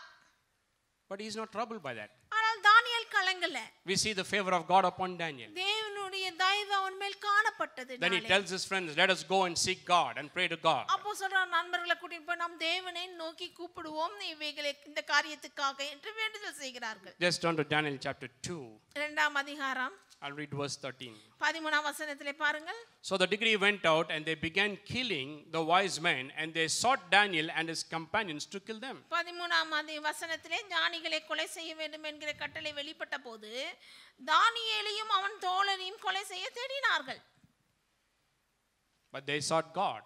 But he is not troubled by that. ஆனால் தானியேல் கலங்கல. We see the favor of God upon Daniel. தேவனுடைய தயவு அவன் மேல் காணப்பட்டது. Then he tells his friends, let us go and seek God and pray to God. அப்போ சொல்றான், நண்பர்களை கூட்டிட்டு போய் நாம் தேவனை நோக்கி கூப்பிடுவோம், இவைகளை இந்த காரியத்துக்காக என்று வேண்டுதல் செய்கிறார்கள். Just turn to Daniel chapter 2. இரண்டாம் அதிகாரம். I'll read verse 13. 13ஆம் வசனத்திலே பாருங்கள். So the decree went out, and they began killing the wise men, and they sought Daniel and his companions to kill them. 13ஆம் வசனத்திலே ஞானிகளை கொலை செய்ய வேண்டும் என்கிற கட்டளை வெளிப்பட்ட போது தானியேலையும் அவன் தோழரையும் கொலை செய்ய தேடினார்கள். But they sought God.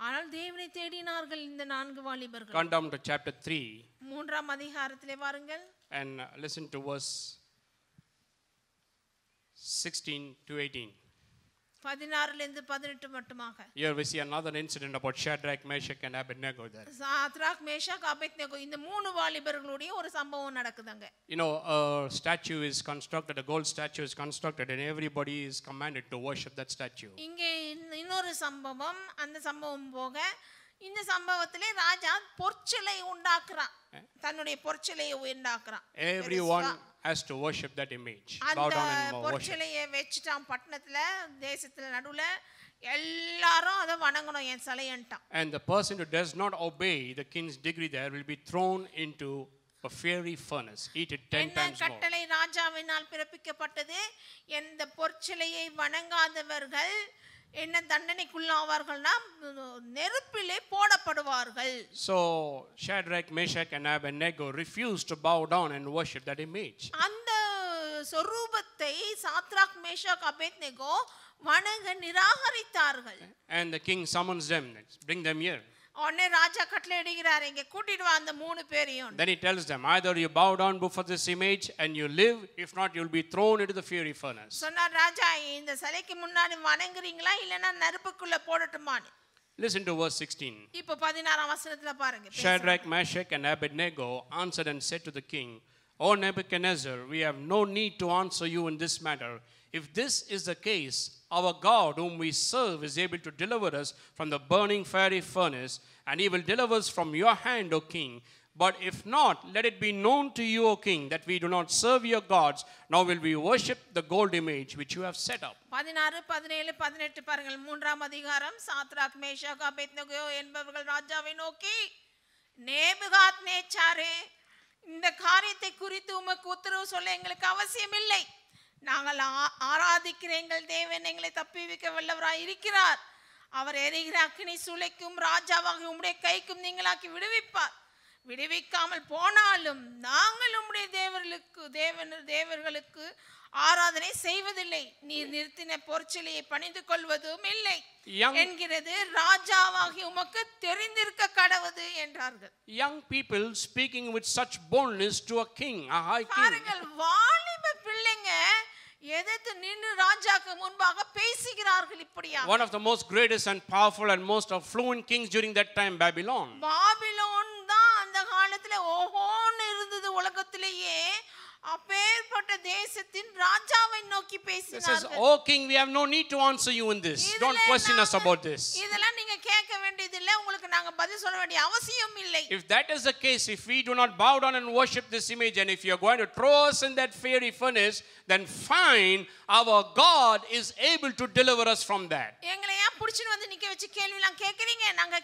ஆனால் தேவனை தேடினார்கள் இந்த 4 வாலிபர்கள். Come down to chapter 3. 3ஆம் அதிகாரத்திலே பாருங்கள். And listen to verse 16 to 18. 16 18 மட்டுமாக. Here we see another incident about Shadrach, Meshach and Abednego there. Shadrach Meshach Abednego இந்த மூணு வாலிபர்களுடைய ஒரு சம்பவம் நடக்குதுங்க. You know, a statue is constructed, a gold statue is constructed, and everybody is commanded to worship that statue. இங்கே இன்னொரு சம்பவம், அந்த சம்பவம் போக இந்த சம்பவத்திலே ராஜா பொற்சிலை உண்டாக்குறான், தன்னுடைய பொற்சிலையை உண்டாக்குறான். Everyone has to worship that image. Bow down and worship. பொற்சிலையை வெச்சிட்டான் பட்டணத்துல, தேசத்துல நடுவுல எல்லாரும் அத வணங்கணும் என் சிலையன்ட்டான். And the person who does not obey the king's decree there will be thrown into a fiery furnace, heated 10 times more. கட்டளை ராஜாவினால் பிறப்பிக்கப்பட்டது, எந்த பொற்சிலையை வணங்காதவர்கள் என்ன தண்டனைக்குள்ளாவார்கள்னா நெருப்பிலே போடப்படுவார்கள். So Shadrach, Meshach and Abednego refused to bow down and worship that image. அந்த சொரூபத்தை Shadrach Meshach Abednego வணங்க நிராகரித்தார்கள். And the king summons them, bring them here. உடனே ராஜா கட்டளை இடுகிறார், இங்க கூட்டிட்டு வா அந்த மூணு பேரையும். Then he tells them, either you bow down before this image and you live, if not you'll be thrown into the fiery furnace. சொன்னார் ராஜா, இந்த சிலைக்கு முன்னாடி வணங்குறீங்களா இல்லனா நெருப்புக்குள்ள போடட்டுமான்னு. Listen to verse 16. இப்போ 16ஆம் வசனத்துல பாருங்க. Shadrach, Meshach and Abednego answered and said to the king, O Nebuchadnezzar, we have no need to answer you in this matter. If this is the case, our God whom we serve is able to deliver us from the burning fiery furnace, and he will deliver us from your hand, O king. But if not, let it be known to you, O king, that we do not serve your gods, nor will we worship the gold image which you have set up. 16 17 18 பாருங்கள். 3ஆம் அதிகாரம். Shadrach Meshach Abednego என்பவர்கள் ராஜாவை நோக்கி, நேபுகாத்நேச்சாரே, இந்த காரியத்தை குறித்து உமக்கு உத்தரவு சொல்ல எங்களுக்கு அவசியம் இல்லை. நாங்கள் ஆராதிக்கிற எங்கள் தேவன் எங்களை தப்புவிக்க வல்லவராய் இருக்கிறார். அவர் எரிகிற அக்கினி சூளைக்கும் ராஜாவாக உம்முடைய கைக்கும் நீங்களாக்கி விடுவிப்பார். விடுவிக்காமல் போனாலும் நாங்கள் உம்முடைய தேவர்களுக்கு ஆராதனை செய்வதில்லை, நீர் நிறுத்தின பொற்சிலையை பணிந்து கொள்வதும் இல்லை என்கிறது ராஜாவாகி உமக்கு தெரிந்திருக்க கடவுது என்றார்கள். Young people speaking with such boldness to a king, a high king. பாருங்கள், வாலிப பிள்ளைங்க எதிர்த்து நின்று ராஜாக்கு முன்பாக பேசுகிறார்கள் இப்படியா. One of the most greatest and powerful and most affluent kings during that time, Babylon. Babylon தான் அந்த காலத்துல ஓஹோன்னு இருந்தது உலகத்திலேயே. அப்பேற்பட்ட தேசத்தின் ராஜாவை நோக்கி பேசினார்கள். Says, "Oh king, we have no need to answer you in this. Don't question us about this." இதெல்லாம் நீங்க கேட்க வேண்டியது இல்ல, உங்களுக்கு நாங்க பதில் சொல்ல வேண்டிய அவசியம் இல்லை. If that is the case, if we do not bow down and worship this image, and if you are going to throw us in that fiery furnace, then fine, our God is able to deliver us from that. எங்களை ஏன் புடிச்சிட்டு வந்து நிக்க வச்சு கேள்வி எல்லாம் கேக்குறீங்க? நாங்க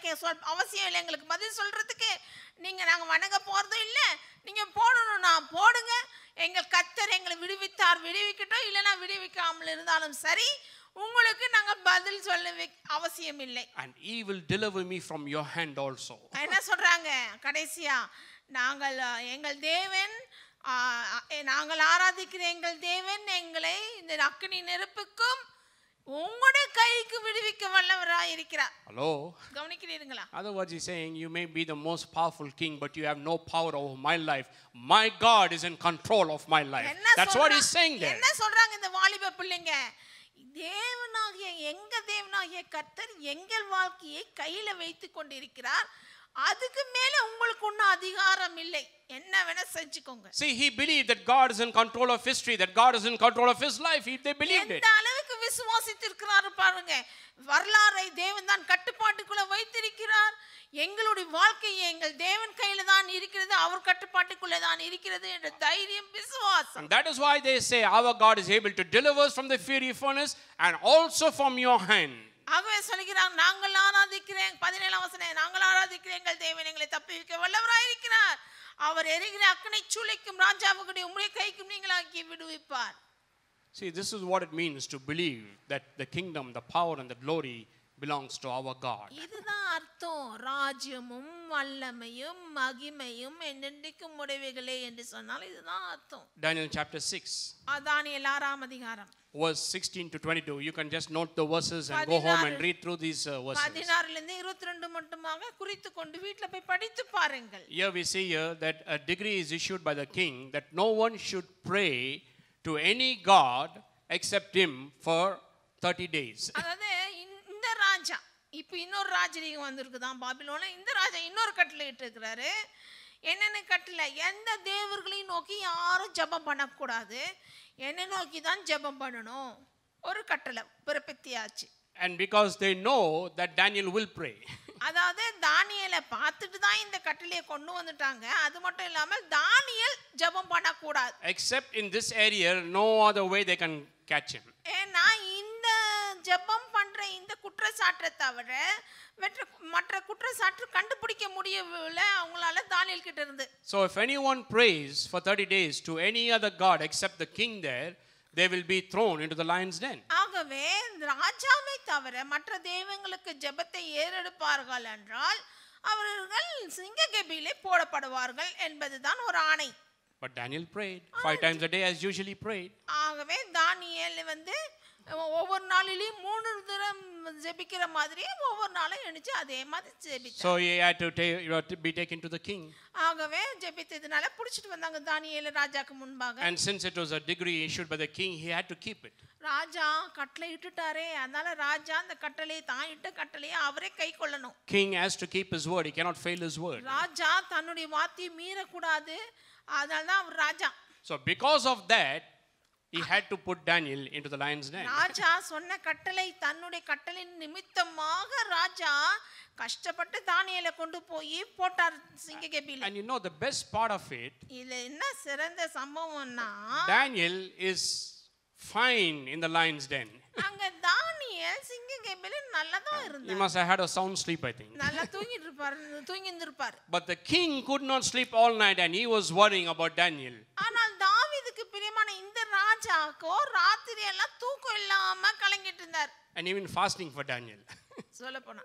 அவசியம் இல்லை எங்களுக்கு பதில் சொல்றதுக்கு. நாங்க வணங்க போறதும் இல்ல, நீங்க போடணும்னா போடுங்க. எங்கள் கர்த்தர் எங்களை விடுவித்தார், விடுவிக்கட்டும், இல்லனா விடுவிக்காமல் இருந்தாலும் சரி, உங்களுக்கு நாங்க பதில் சொல்ல அவசியம் இல்லை. And he will deliver me from your hand also. என்ன சொல்றாங்க கடைசியா? எங்கள் தேவன், நாங்கள் ஆராதிக்கிற எங்கள் தேவன் எங்களை இந்த அக்கினி நெருப்புக்கும் உங்களுடைய கைக்கு விடுவிக்க வல்லவராய் இருக்கிறார். Hello. கவனிக்கிறீங்களா? Other words, he's saying, you may be the most powerful king, but you have no power over my life. My God is in control of my life. That's what he's saying there. என்ன சொல்றாங்க இந்த வாலிப பிள்ளைங்க? எங்க தேவனாகிய கர்த்தர் எங்கள் வாழ்க்கையை கையில வைத்துக் கொண்டிருக்கிறார். அதுக்கு மேல உங்களுக்கு ஒன்றும் அதிகாரம் இல்லை, என்ன வேணா செஞ்சுக்கோங்க. See, he believed that God is in control of history, that God is in control of his life. They believed it. எந்த அளவுக்கு விசுவாசித்திருக்கிறாரு பாருங்க. வரலாறை தேவன் தான் கட்டுப்பாட்டுக்குள்ள வைத்திருக்கிறார். எங்களுடைய வாழ்க்கை எங்கள் தேவன் கையில தான் இருக்கிறது, அவர் கட்டுப்பாட்டுக்குள்ள தான் இருக்கிறது என்ற தைரியம், விசுவாசம். And that is why they say our God is able to deliver us from the fiery furnace and also from your hand. ஆகவே சொல்கிறார், நாங்கள் ஆராதிக்கிறேன். 17ஆம் வசனம், நாங்கள் ஆராதிக்கிறேன் எங்கள் தேவன் எங்களை தப்புவிக்க வல்லவராய் இருக்கிறார். அவர் எரிகிற அக்கினி சூளைக்கும் ராஜாவுடைய உம்முடைய கைக்கும் நீங்களாக்கி விடுவிப்பார். See, this is what it means to believe that the kingdom, the power and the glory belongs to our God. இதுதான் அர்த்தம். ராஜ்யமும் வல்லமையும் மகிமையும் என்னென்றைக்கும் உடையவைகளே என்று சொன்னால் இதுதான் அர்த்தம். Daniel chapter 6. தானியேல் 6ஆம் அதிகாரம். Verse 16 to 22. You can just note the verses and go home and read through these verses. 16 லிருந்து 22 மட்டுமாக குறித்து கொண்டு வீட்ல போய் படித்து பாருங்கள். Here we see here that a decree is issued by the king that no one should pray to any god except him for 30 days. அதாவது இந்த ராஜா இப்போ இன்னொரு ராஜரீகம் வந்திருக்குதான் பாபிலோன்ல. இந்த ராஜா இன்னொரு கட்டளை இட்டு இருக்கிறாரு. என்னென்ன கட்டளை? எந்த தேவர்களையும் நோக்கி யாரும் ஜெபம் பண்ணக்கூடாது, என்னை நோக்கி தான் ஜெபம் பண்ணணும். ஒரு கட்டளை பிறப்பித்தியாச்சு. And because they know that Daniel will pray. அதாவது தானியேலை பார்த்துட்டு தான் இந்த கட்டளையை கொண்டு வந்துட்டாங்க. அது மட்டும் இல்லாமல் தானியேல் ஜெபம் பண்ணக்கூடாது. Except in this area, no other way they can catch him. ஏன்னா இந்த ஜெபம் பண்ற இந்த குற்றச்சாட்டை தவிர மற்ற குற்றச்சாட்டு கண்டுபிடிக்க முடியவில்லை அவங்களால தானியேல் கிட்ட இருந்து. So if anyone prays for 30 days to any other god except the king there, they will be thrown into the lion's den. ஆகவே ராஜாவை தவிர மற்ற தெய்வங்களுக்கு ஜெபத்தை ஏறெடுப்பார்கள் என்றால் அவர்கள் சிங்கக்கெபியிலே போடப்படுவார்கள் என்பதுதான் ஒரு ஆணை. But Daniel prayed 5 times a day as usually prayed. ஆகவே தானியேல் ஒவ்வொரு நாளிலும் 3 தடவை ஜெபிக்கிற மாதிரி ஒவ்வொரு நாளும் எழுந்து அதே மாதிரி ஜெபித்தார். So he had to be taken to the king. ஆகவே ஜெபித்ததனால புடிச்சிட்டு வந்தாங்க தானியேல் ராஜாக்கு முன்பாக. And since it was a decree issued by the king, he had to keep it. ராஜா கட்டளை இட்டுட்டாரே, அதனால ராஜா அந்த கட்டளையை தான் இட்ட கட்டளையை அவரே கைக்கொள்ளணும். King has to keep his word. He cannot fail his word. ராஜா தன்னுடைய வார்த்தையை மீறக்கூடாது. அதனால தான் அவர் ராஜா. So because of that, he had to put Daniel into the lion's den. ராஜா சொன்ன கட்டளை தன்னுடைய கட்டளையின் நிமித்தமாக ராஜா கஷ்டப்பட்டு தானியேலை கொண்டு போய் போட்டார் சிங்கக்கெபியில. And you know the best part of it, இதுல என்ன சிறந்த சம்பவம்னா Daniel is fine in the lion's den. அங்க தானியேல் சிங்கக்கெபியில நல்லா தான் He இருந்தார். must have had a sound sleep, I think. நல்லா தூங்கி இருந்திருப்பார். But the king could not sleep all night and he was worrying about Daniel. ஆனால் தாவீதுக்கு பிரியமான இந்த ராஜாக்கோ ராத்திரி எல்லாம் தூக்கம் இல்லாம கலங்கிட்டு இருந்தார். And even fasting for Daniel. சொல்லப்போனா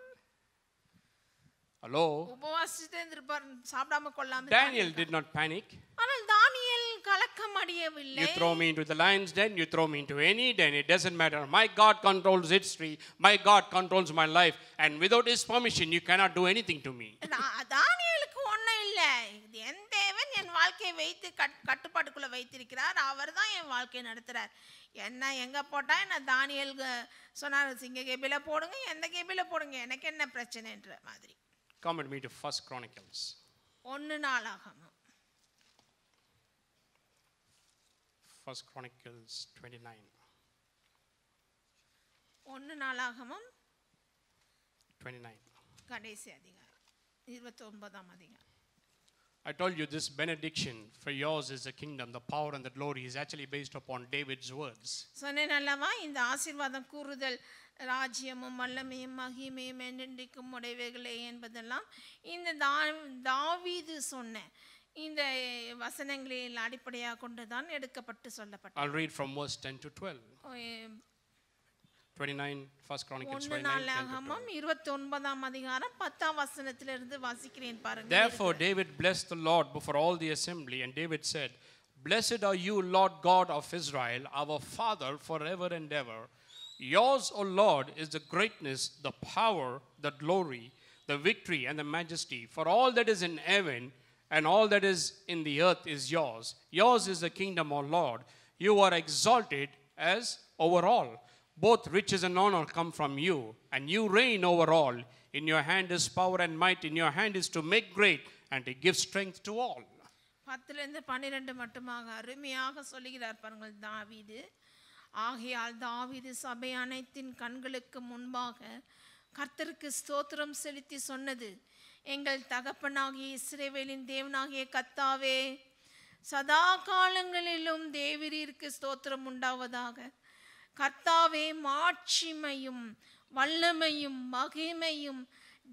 Hello? உபவாசித்து இருந்திருப்பார், சாப்பிடாம கொள்ளாம. Daniel did not panic. ஆனால் தானியேல் கலக்கம் அடையவில்லை. You throw me into the lion's den, you throw me into any den, it doesn't matter. My God controls history, my God controls my life, and without his permission you cannot do anything to me. தானியேலுக்கு ஒண்ணும் இல்ல. என் தேவன் என் வாழ்க்கையை வைத்து கட்டுப்பாட்டுக்குள்ள வைத்திருக்கிறார், அவர் தான் என் வாழ்க்கையை நடத்துறார். என்ன எங்க போட்டா என்ன? தானியேல் சொன்னார் சிங்கக்கெபியில போடுங்க, எந்த கெபியில போடுங்க, எனக்கு என்ன பிரச்சனைன்ற மாதிரி. Come with me to 1 Chronicles. 1 நாளாகமம் 1 Chronicles 29. 1 நாளாகமம் 29. கடைசி அதிகாரம் 29ஆம் அதிகாரம். I told you this benediction for yours is the kingdom, the power and the glory is actually based upon David's words. சொன்னேன் அல்லவா, இந்த ஆசீர்வாதம் கூறுதல் ராஜ்யமும் வல்லமையும் மகிமையும் என்றென்றைக்கும் உடையவைகளே என்பதெல்லாம் இந்த தாவீது சொன்ன இந்த வசனங்களில் அடிப்படையாக கொண்டுதான் எடுக்கப்பட்டு சொல்லப்பட்டது. I'll read from verse 10 to 12. 29, 1 Chronicles 29, 10 to 12. 29ஆம் அதிகாரம் 10ஆம் வசனத்திலிருந்து வாசிக்கிறேன் பாருங்க. Therefore David blessed the Lord before all the assembly, and David said, Blessed are you, Lord God of Israel, our Father forever and ever. Yours, O Lord, is the greatness, the power, the glory, the victory, and the majesty. For all that is in heaven and all that is in the earth is yours. Yours is the kingdom, O Lord. You are exalted as over all. Both riches and honor come from you, and you reign over all. In your hand is power and might. In your hand is to make great and to give strength to all. 10 12 மட்டுமாக அருமையாக சொல்லுகிறார் பாருங்கள் தாவீது. ஆகையால் தாவீது சபை அனைத்தின் கண்களுக்கு முன்பாக கர்த்தருக்கு ஸ்தோத்திரம் செலுத்தி சொன்னது, எங்கள் தகப்பனாகிய இஸ்ரவேலின் தேவனாகிய கர்த்தாவே, சதா காலங்களிலும் தேவரீருக்கு ஸ்தோத்திரம் உண்டாவதாக. கர்த்தாவே, மாட்சிமையும் வல்லமையும் மகிமையும்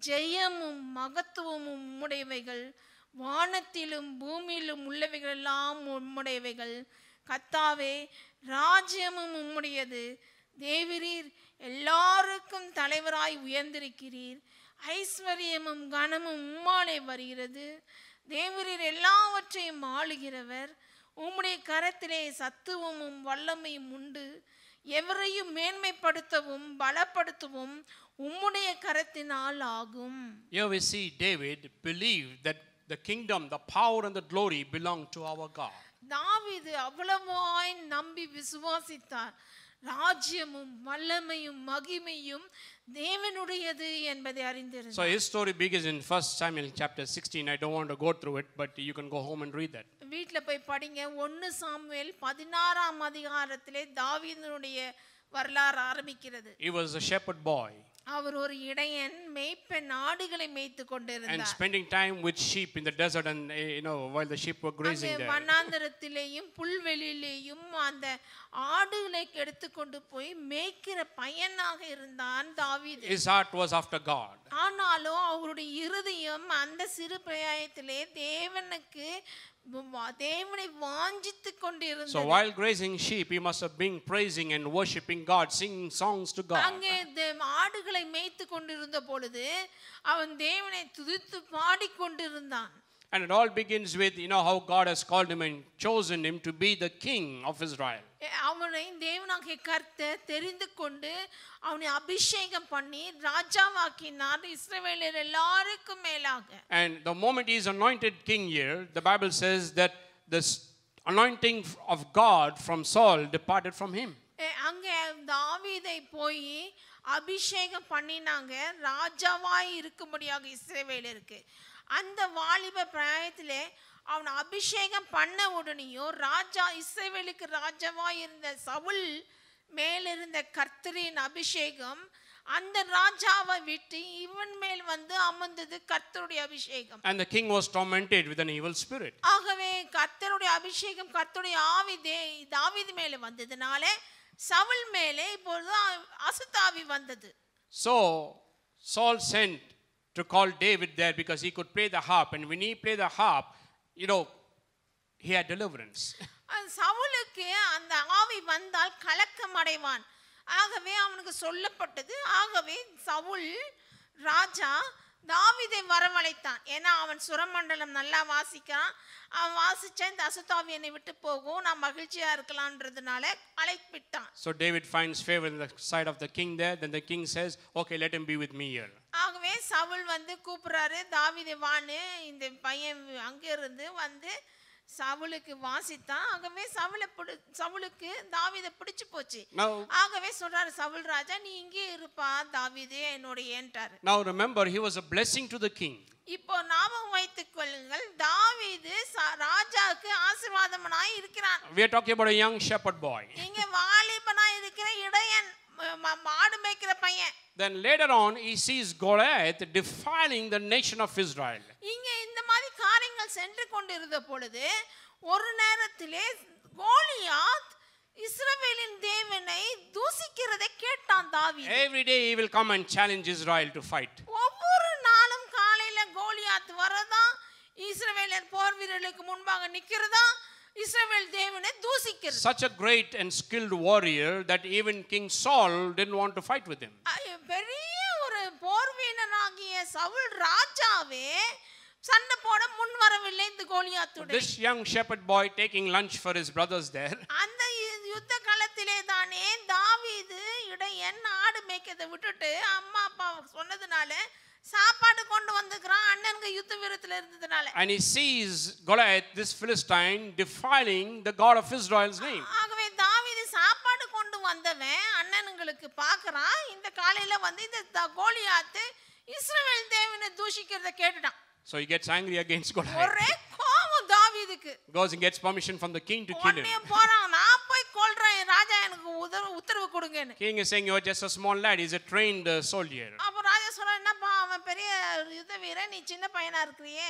ஜெயமும் மகத்துவமும் உம்முடையவைகள், வானத்திலும் பூமியிலும் உள்ளவைகள் எல்லாம் உம்முடையவைகள். கர்த்தாவே, ராஜ்யமும் உம்முடையது, தேவரீர் எல்லாருக்கும் தலைவராய் உயர்ந்திருக்கிறீர். ஐஸ்வர்யமும் கனமும் உம்மாலே வருகிறது. தேவரீர் எல்லாவற்றையும் ஆளுகிறவர். உம்முடைய கரத்திலே சத்துவமும் வல்லமையும் உண்டு. எவரையும் மேன்மைப்படுத்தவும் பலப்படுத்தவும் உம்முடைய கரத்தினால் ஆகும். Here we see David believed that the kingdom, the power and the glory belong to our God. தாவீது அவ்வளவாய் நம்பி விசுவாசித்தார். ராஜ்யமும் வல்லமையும் மகிமையும் தேவனுடையது என்பதை அறிந்திருந்தார். So his story begins in 1 Samuel chapter 16. I don't want to go through it, but you can go home and read that. வீட்ல போய் படிங்க. 1 சாமுவேல் 16ஆம் அதிகாரத்திலே தாவீதுனுடைய வரலாறு ஆரம்பிக்கிறது. He was a shepherd boy. அவர் ஒரு இடையன், மேய்ப்பன், ஆடுகளை மேய்த்து And கொண்டிருந்தார். spending time with sheep in the desert and while the sheep were grazing there. வனாந்தரத்திலேயும் புல்வெளியிலேயும் அந்த ஆடுகளை எடுத்துக்கொண்டு போய் மேய்க்கிற பையனாக இருந்தான் தாவீது. His heart was after God. ஆனாலும் அவருடைய இருதயம் அந்த சிறு பிராயத்திலே தேவனை வாஞ்சித்துக் கொண்டிருந்தது. So while grazing sheep, he must have been praising and worshiping God, singing songs to God. அங்கே ஆடுகளை மேய்த்து கொண்டிருந்த பொழுது அவன் தேவனை துதித்து பாடிக்கொண்டிருந்தான். And it all begins with how God has called him and chosen him to be the king of Israel. அவனை தேவனாகிய கர்த்தர் தெரிந்து கொண்டு அவனை அபிஷேகம் பண்ணி ராஜாவாக்கினார் இஸ்ரவேலர் எல்லாருக்கும் மேலாக. And the moment he is anointed king here, the Bible says that this anointing of God from Saul departed from him. அங்கே தாவீதை போய் அபிஷேகம் பண்ணினாங்க ராஜாவாய் இருக்கும்படியாக இஸ்ரவேலருக்கு. அந்த வாலிப பிராயத்திலே அவன் அபிஷேகம் பண்ண உடனேயோ இஸ்ரவேலுக்கு ராஜாவாய் இருந்த சவுல் மேலிருந்த கர்த்தரின் அபிஷேகம் அந்த ராஜாவை விட்டு இவன் மேல் வந்து அமர்ந்தது கர்த்தருடைய அபிஷேகம். And the king was tormented with an evil spirit. ஆகவே கர்த்தருடைய அபிஷேகம் கர்த்தருடைய ஆவி தாவீது மேலே வந்ததனாலே சவுல் மேலே இப்பொழுது அசுத்தாவி வந்தது. So Saul sent to call David there because he could play the harp, and when he played the harp, he had deliverance. சவுலுக்கு அந்த ஆவி வந்தால் கலக்கம் அடைவான். ஆகவே அவனுக்கு சொல்லப்பட்டது. ஆகவே சவுல் ராஜா தாவீதை வரவழைத்தான். ஏன்னா அவன் சுரமண்டலம் நல்லா வாசிக்கிறான். அவன் வாசிச்சா இந்த அசுத்தாவி என்னை விட்டு போகும், நான் மகிழ்ச்சியா இருக்கலாம்ன்றதுனால அழைப்பிட்டான். So David finds favor in the sight of the king there. Then the king says, okay, let him be with me here. ஆகவே சவுல் வந்து கூப்பிடுறாரு, தாவீதை வான்னு. இந்த பையன் அங்கே இருந்து வந்து சவுலுக்கு வாசித்தான். ஆகவே சவுலுக்கு தாவீதை பிடிச்சு போச்சு. ஆகவே சொல்றாரு சவுல் ராஜா, நீ இங்கே இருப்பா, தாவீதே என்னோட ஏன்றாரு. Now remember, he was a blessing to the king. இப்போ ஞாபகம் வைத்துக் கொள்ளுங்கள், தாவீது ராஜாவுக்கு ஆசீர்வாதமாய் இருக்கிறான். We are talking about a young shepherd boy. இங்க வாலிபனாய் இருக்கிற இடையன், மாடு மேய்க்கிற பையன். Then later on he sees Goliath defiling the nation of Israel. இங்க இந்த மாதிரி காரியங்கள் சென்று கொண்டிருந்த பொழுது ஒரு நேரத்திலே கோலியாத் இஸ்ரவேலின் தேவனை தூசிக்கிறதை கேட்டான் தாவீது. Every day he will come and challenge Israel to fight. ஒவ்வொரு நாளும் காலையில கோலியாத் வரதா, இஸ்ரவேலர் போர் வீரர்களுக்கு முன்பாக நிக்கிறதா, இஸ்ரவேல் தேவனை தூசிக்கிறது. Such a great and skilled warrior that even King Saul didn't want to fight with him. பெரிய ஒரு போர் வீரனாகிய சவுல் ராஜாவே சண்டை போட முன் வரவில்லை இந்த கோலியாத்துடன். This young shepherd boy taking lunch for his brothers there. அந்த யுத்த காலத்திலே தானே தாவீது இடையன் ஆடு மேய்க்கிறதை விட்டுட்டு அம்மா அப்பா சொன்னதுனால சாப்பாடு கொண்டு வந்துக்கிறான் அண்ணனுக்கு யுத்த வீரத்துல இருந்ததுனால. And he sees Goliath, this Philistine, defiling the God of Israel's name. ஆகவே தாவீது சாப்பாடு கொண்டு வந்தவன் அண்ணனுங்களுக்கு பார்க்கறான். இந்த காலையில வந்து இந்த கோலியாத் இஸ்ரவேல் தேவனை தூஷிக்கிறதை கேட்டுட்டான். So he gets angry against Goliath. ஒரே கோபம் தாவீதுக்கு. Goes and gets permission from the king to kill him. உடனே போறான், நான் போய் கொல்றேன், ராஜா எனக்கு உத்தரவு கொடுங்கன்னு. King is saying, you're just a small lad. He's a trained soldier. அப்ப ராஜா சொல்றான், என்னப்பா அவன் பெரிய யுத்த வீரன், நீ சின்ன பையனா இருக்கறியே.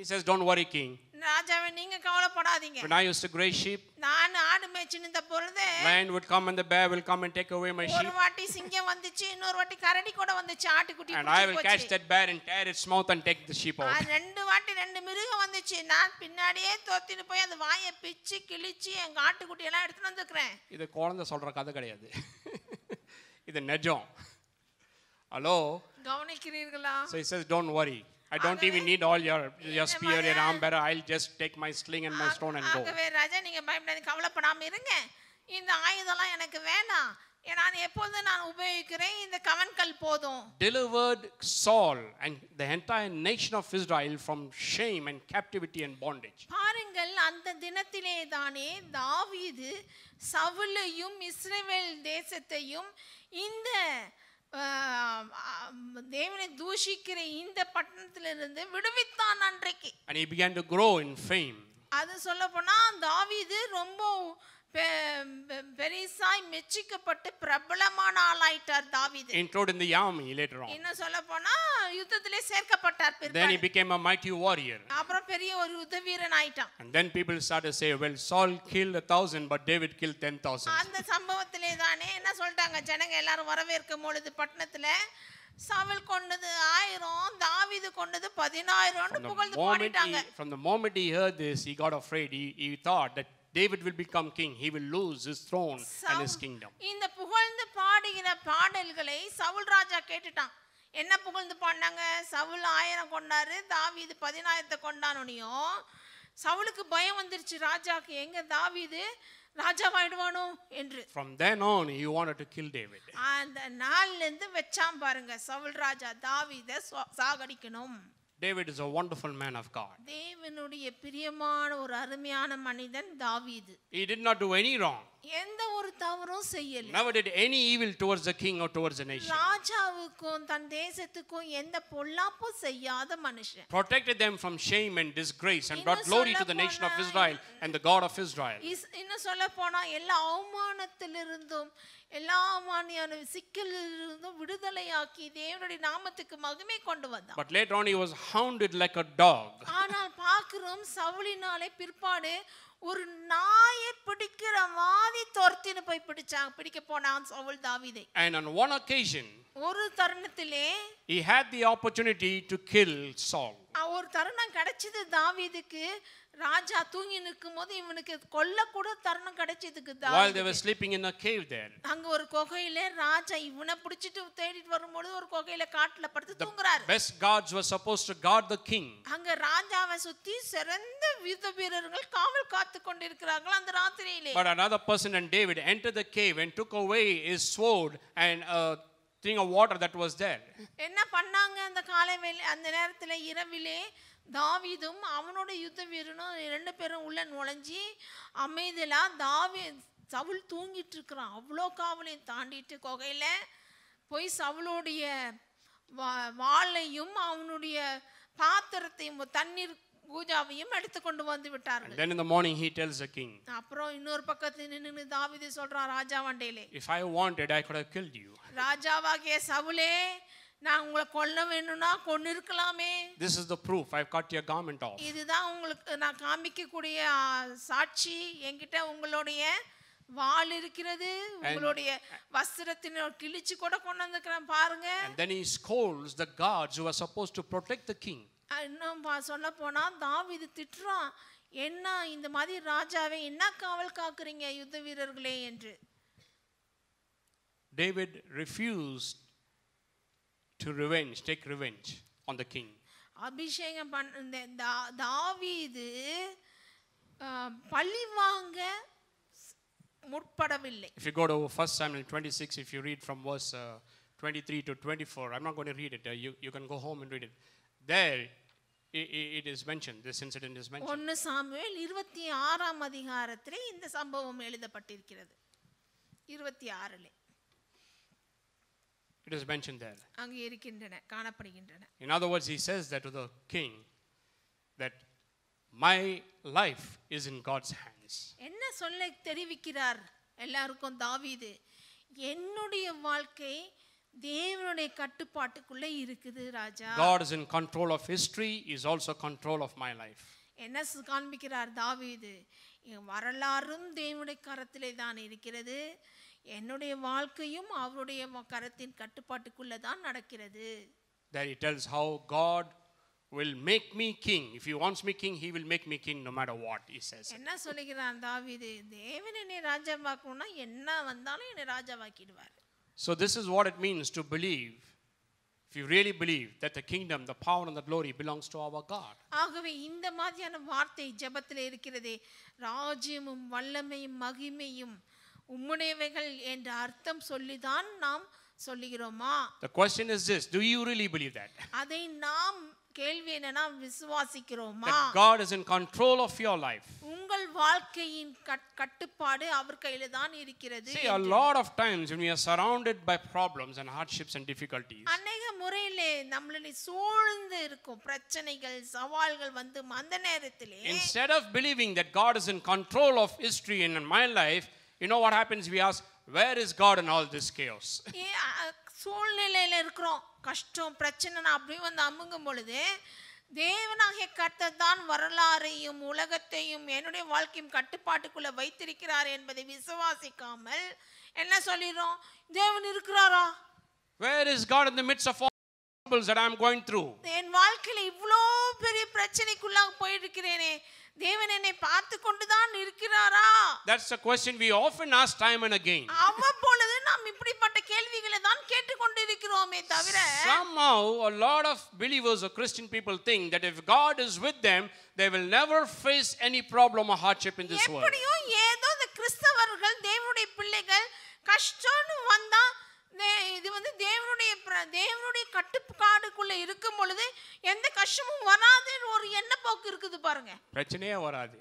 He says, don't worry, king. ராஜாவே நீங்க கவலைப்படாதீங்க. When I used to graze sheep, நான் ஆடு மேய்ச்சிருந்த பொழுது lion would come and the bear will come and take away my sheep. ஒரு வாட்டி சிங்கம் வந்துச்சு, இன்னொரு வாட்டி கரடி கூட வந்துச்சு, ஆட்டுக்குட்டி And I will catch that bear and tear its mouth and take the sheep out. ரெண்டு வாட்டி ரெண்டு மிருகம் வந்துச்சு, நான் பின்னாடியே தோத்திட்டு போய் அந்த வாயை பிச்சு கிழிச்சு எங்க ஆட்டுக்குட்டி எல்லாம் எடுத்துட்டு வந்துக்கிறேன். இது குழந்தை சொல்ற கதை கிடையாது. இது நிஜம். Hello. கவனிக்கிறீர்களா? So he says, don't worry. I don't even need all your spear, your arm bearer. I'll just take my sling and my stone and go. ஆகவே ராஜா நீங்க பயப்படாதீங்க, கவலைப்படாம இருங்க. இந்த ஆயுதம்லாம் எனக்கு வேண்டாம். நான் எப்போதும் நான் உபயோகிக்கிறேன், இந்த கவன்கல் போதும். Delivered Saul and the entire nation of Israel from shame and captivity and bondage. பாருங்கள், அந்த தினத்திலே தானே தாவீது சவுலையும் இஸ்ரவேல் தேசத்தையும் இந்த தேவனை தூஷிக்கிற இந்த பட்டணத்திலிருந்து விடுவித்தான் அன்றைக்கு. And he began to grow in fame. அது சொல்ல போனா தாவீது ரொம்ப பெரிசாய் மெச்சிக்கப்பட்டு பிரபலமான ஆளாயிட்டார் தாவீது. Entered in the army later on. இன்னும் சொல்ல போனா யுத்தத்திலே சேர்க்கப்பட்டார் பிற்பாடு. Then he became a mighty warrior. அப்புறம் பெரிய ஒரு யுத்த வீரன் ஆயிட்டான். And then people started to say, well, Saul killed 1,000 but David killed 10,000. அந்த சம்பவத்திலே தானே என்ன சொல்லிட்டாங்க ஜனங்க எல்லாரும் வரவேற்கும் பொழுது பட்டணத்துல சவுல் கொண்டது 1000, தாவீது கொண்டது 10000 புகழ்ந்து பாடிட்டாங்க. From the moment he heard this, he got afraid. He thought that David will become king. He will lose his throne and his kingdom. இந்த புகழ்ந்து பாடுகிற பாடல்களை சவுல் ராஜா கேட்டுட்டான். என்ன புகழ்ந்து பாடினாங்க? சவுல் 1000 கொண்டாரு, தாவீது 10000 கொண்டானோனியும் சவுலுக்கு பயம் வந்துருச்சு ராஜாக்கு, எங்க தாவீது ராஜாவாயிடுவானோ என்று. From then on he wanted to kill David. அந்த நாள்ல இருந்து வெச்சாம் பாருங்க சவுல் ராஜா தாவீதை சாகடிக்கணும். David is a wonderful man of God. தேவனுடைய பிரியமான ஒரு அருமையான மனிதன் தாவீது. He did not do any wrong. எந்த ஒரு தவறும் செய்யல. Never did any evil towards the king or towards the nation. ராஜாவுக்கும் தன் தேசத்துக்கும் எந்த பொல்லாப்பும் செய்யாத மனுஷன். Protected them from shame and disgrace and brought glory to the nation of Israel and the God of Israel. இன்னும் சொல்ல போனா எல்லா அவமானத்திலிருந்தும் எல்லா மானியான சிக்கலிலிருந்தும் விடுதலையாக்கி தேவனுடைய நாமத்துக்கு மகிமை கொண்டு வந்தான். But later on he was hounded like a dog. ஆனால் பார்க்கிறோம் சவுலினாலே பிற்பாடு ஒரு நாயை பிடிக்கிற மாதிரி துரத்தின்னு போய் பிடிக்க போனான் சவுல் தாவீதை. And on one occasion ஒரு தருணத்திலே he had the opportunity to kill Saul. ஒரு தருணம் கிடைச்சது தாவீதுக்கு. ராஜா தூங்கி நிற்கும்போது இவனுக்கு கொல்ல கூட தருணம் கிடைச்சதுக்கு தாவீது. While they were sleeping in a cave there. அங்க ஒரு குகையில ராஜா இவனை பிடிச்சிட்டு தேடிட்டு வரும்போது ஒரு குகையில காட்டுல படுத்து தூங்குறாரு. Best guards were supposed to guard the king. அங்க ராஜாவை சுத்தி சிறந்த யுத்த வீரர்கள் காவல் காத்து கொண்டிருக்கிறார்கள் அந்த ராத்திரியிலே. But another person and David entered the cave and took away his sword and a thing of water that was there. என்ன பண்ணாங்க அந்த காலைவேளை அந்த நேரத்துல இரவிலே தாவீதும் அவனோட யுத்த வீரனும் 2 பேரும் உள்ள நுழைஞ்சி அமைதியா சவுல் தூங்கிட்டு இருக்கிறான். அவ்வளோ காவலையும் தாண்டிட்டு குகையில போய் சவுளுடைய வாளையும் அவனுடைய பாத்திரத்தையும் தண்ணீர் பூஜாவையும் எடுத்து கொண்டு வந்து விட்டார்கள். Then in the morning he tells the king. அப்புறம் இன்னொரு பக்கத்துல நின்னு தாவீது சொல்றான் ராஜாவண்டையிலே, if I wanted I could have killed you. ராஜாவாகிய சவுலே, நான் உங்களை கொல்ல வேணும்னா கொன்னு இருக்கலாமே. This is the proof. I've cut your garment off. இதுதான் உங்களுக்கு நான் காமிக்கக்கூடிய சாட்சி. என்கிட்ட உங்களுடைய வாள் இருக்கிறது, உங்களுடைய வஸ்திரத்தின் கிழிச்சு கூட கொண்டு வந்துக்கிறேன் பாருங்க. And then he scolds the guards who are supposed to protect the king. இன்னும் சொல்ல போனா தாவீது திட்டுறான், என்ன இந்த மாதிரி ராஜாவை என்ன காவல் காக்குறீங்க யுத்த வீரர்களே என்று. David refused to take revenge on the king. அபிஷேகம் பண்ண தாவீது பழி வாங்க முற்படவில்லை. If you go to 1 Samuel 26, if you read from verse 23 to 24, I'm not going to read it. You can go home and read it. There it is mentioned, this incident is mentioned. 1 Samuel 26ஆம் அதிகாரத்திலே இந்த சம்பவம் எழுதப்பட்டிருக்கிறது. 26லே it is mentioned there. அங்கே இருக்கின்றன, காணப்படுகின்றன. In other words, he says that to the king that my life is in God's hands. என்ன சொல்ல தெரிவிக்கிறார் எல்லாருக்கும் தாவீது? என்னுடைய வாழ்க்கை தேவனுடைய கட்டுப்பாட்டுக்குள்ள இருக்குது ராஜா. God is in control of history, he is also control of my life. என்ன காண்பிக்கிறார் தாவீது? வரலாறும் தேவனுடைய கரத்திலே தான் இருக்கிறது, என்னுடைய வாழ்க்கையும் அவருடைய கரத்தின் கட்டுப்பாட்டுக்குள்ள தான் நடக்கிறது. There he tells how God will make me king. If he wants me king, he will make me king no matter what, he says. என்ன சொல்லுகிறான் தாவீது? தேவன் என்னை ராஜாவாக்கணும்னா என்ன வந்தாலும் என்னை ராஜாவாக்கிடுவார். So this is what it means to believe. If you really believe that the kingdom, the power and the glory belongs to our God. ஆகவே இந்த மாதிரியான வார்த்தை ஜெபத்தில் இருக்கிறதே, ராஜ்யமும் வல்லமையும் மகிமையும் உம்முடையவைகள் என்ற அர்த்தம் சொல்லிதான் நாம் சொல்லுகிறோமா? The question is this, do you really believe that? அதை நாம் கேள்வி என்னன்னா, விசுவாசிக்கிறோமா? That God is in control of your life. உங்கள் வாழ்க்கையின் கட்டுப்பாடு அவர் கையில தான் இருக்கிறது. See, a lot of times when we are surrounded by problems and hardships and difficulties, அநேக முறையிலே நம்மளை சூழ்ந்து இருக்கும் பிரச்சனைகள் சவால்கள் வந்து அந்த நேரத்திலே, instead of believing that God is in control of history and in my life, you know what happens? We ask, where is God in all this chaos? சூழ்நிலையில இருக்கிறோம், கஷ்டம் பிரச்சனை அப்படி வந்து அமுங்கும் பொழுது, தேவனாகிய கர்த்தர் தான் வரலாறையும் உலகத்தையும் என்னுடைய வாழ்க்கையும் கட்டுப்பாட்டுக்குள்ள வைத்திருக்கிறார் என்பதை விசுவாசிக்காமல் என்ன சொல்லிரோம்? தேவன் இருக்கிறாரா? Where is God in the midst of all the troubles that I am going through? என் வாழ்க்கையில இவ்ளோ பெரிய பிரச்சனைக்குள்ள போயிருக்கிறேனே, தேவன் என்னை பார்த்து கொண்டுதான் இருக்கிறாரா? That's a question we often ask time and again. அவ்வப்பொழுது நாம் இப்படிப்பட்ட கேள்விகளை தான் கேட்டுக்கொண்டிருக்கிறோமே தவிர, somehow a lot of believers or Christian people think that if God is with them, they will never face any problem or hardship in this world. எப்படியோ ஏதோ இந்த கிறிஸ்தவர்கள் தேவனுடைய பிள்ளைகள் கஷ்டம்னு வந்தா இது வந்து தேவனுடைய கட்டுப்பாடுக்குள்ள இருக்கும் பொழுது எந்த கஷ்டமும் வராதுன்னு ஒரு எண்ணப்போக்கு இருக்குது பாருங்க. பிரச்சனையே வராது.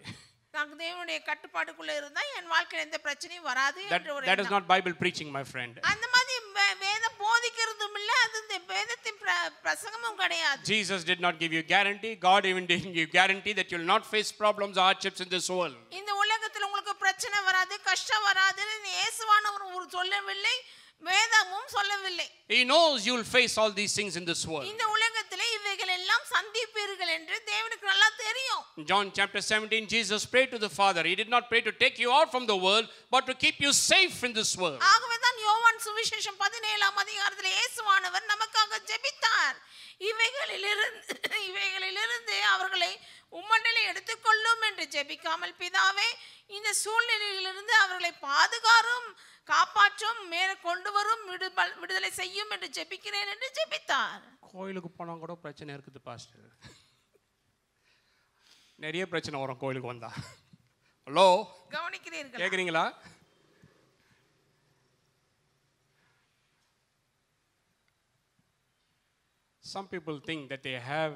நான் தேவனுடைய கட்டுப்பாடுக்குள்ள இருந்தா என் வாழ்க்கையில எந்த பிரச்சனையும் வராது என்ற ஒரு that is not Bible preaching, my friend. அந்த மாதிரி வேதம் போதிக்கிறதும் இல்ல, அது வேதத்தின் பிரசங்கமும் கிடையாது. Jesus did not give you guarantee. God even didn't give guarantee that you will not face problems or hardships in this world. இந்த உலகத்துல உங்களுக்கு பிரச்சனை வராது, கஷ்டம் வராதுன்னு இயேசுவானவர் சொல்லவில்லை, வேதமும் சொல்லவில்லை. He knows you will face all these things in this world. இந்த உலகத்திலே இவைகள் எல்லாம் சந்திப்பீர்கள் என்று தேவனுக்கு நல்லா தெரியும். John chapter 17, Jesus prayed to the Father. He did not pray to take you out from the world, but to keep you safe in this world. ஆகவே தான் யோவான் சுவிசேஷம் 17ஆம் அதிகாரத்திலே இயேசுவானவர் நமக்காக ஜெபித்தார். இவைகளிலிருந்து அவர்களை உம்மண்டையிலே எடுத்துக்கொள்ளும் என்று ஜெபிக்காமல், பிதாவே இந்த சூழ்நிலையிலிருந்து அவர்களை பாதுகாரும், காப்பாற்றும், மேலே கொண்டு வரும், விடுதலை செய்யும் என்று ஜெபிக்கிறேன் என்று ஜெபித்தார். கோயிலுக்கு போனா கூட பிரச்சனை இருக்குது பாஸ்டர். நிறைய பிரச்சனை வரும் கோயிலுக்கு வந்தா. ஹலோ, கவனிக்கிறீர்களா? கேக்குறீங்களா? Some people think that they have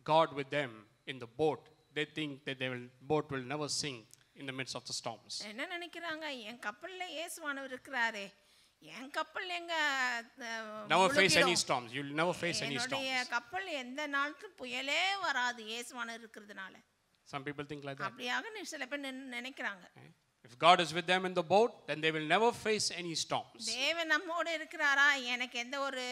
God with them in the boat. They think that boat will never sink in the midst of the storms. என்ன நினைக்கிறாங்க? என் கப்பல்ல இயேசுவானவர் இருக்கிறாரே, என் கப்பல் எங்க never face any storms. You will never face any storms. என்னுடைய கப்பல் எந்த நாளும் புயலே வராது இயேசுவானவர் இருக்கிறதுனால. Some people think like that. அப்படியாக சில பேர் நினைக்கிறாங்க. If God is with them in the boat, then they will never face any storms. தேவன் நம்மோடு இருக்கிறாரா, எனக்கு எந்த ஒரு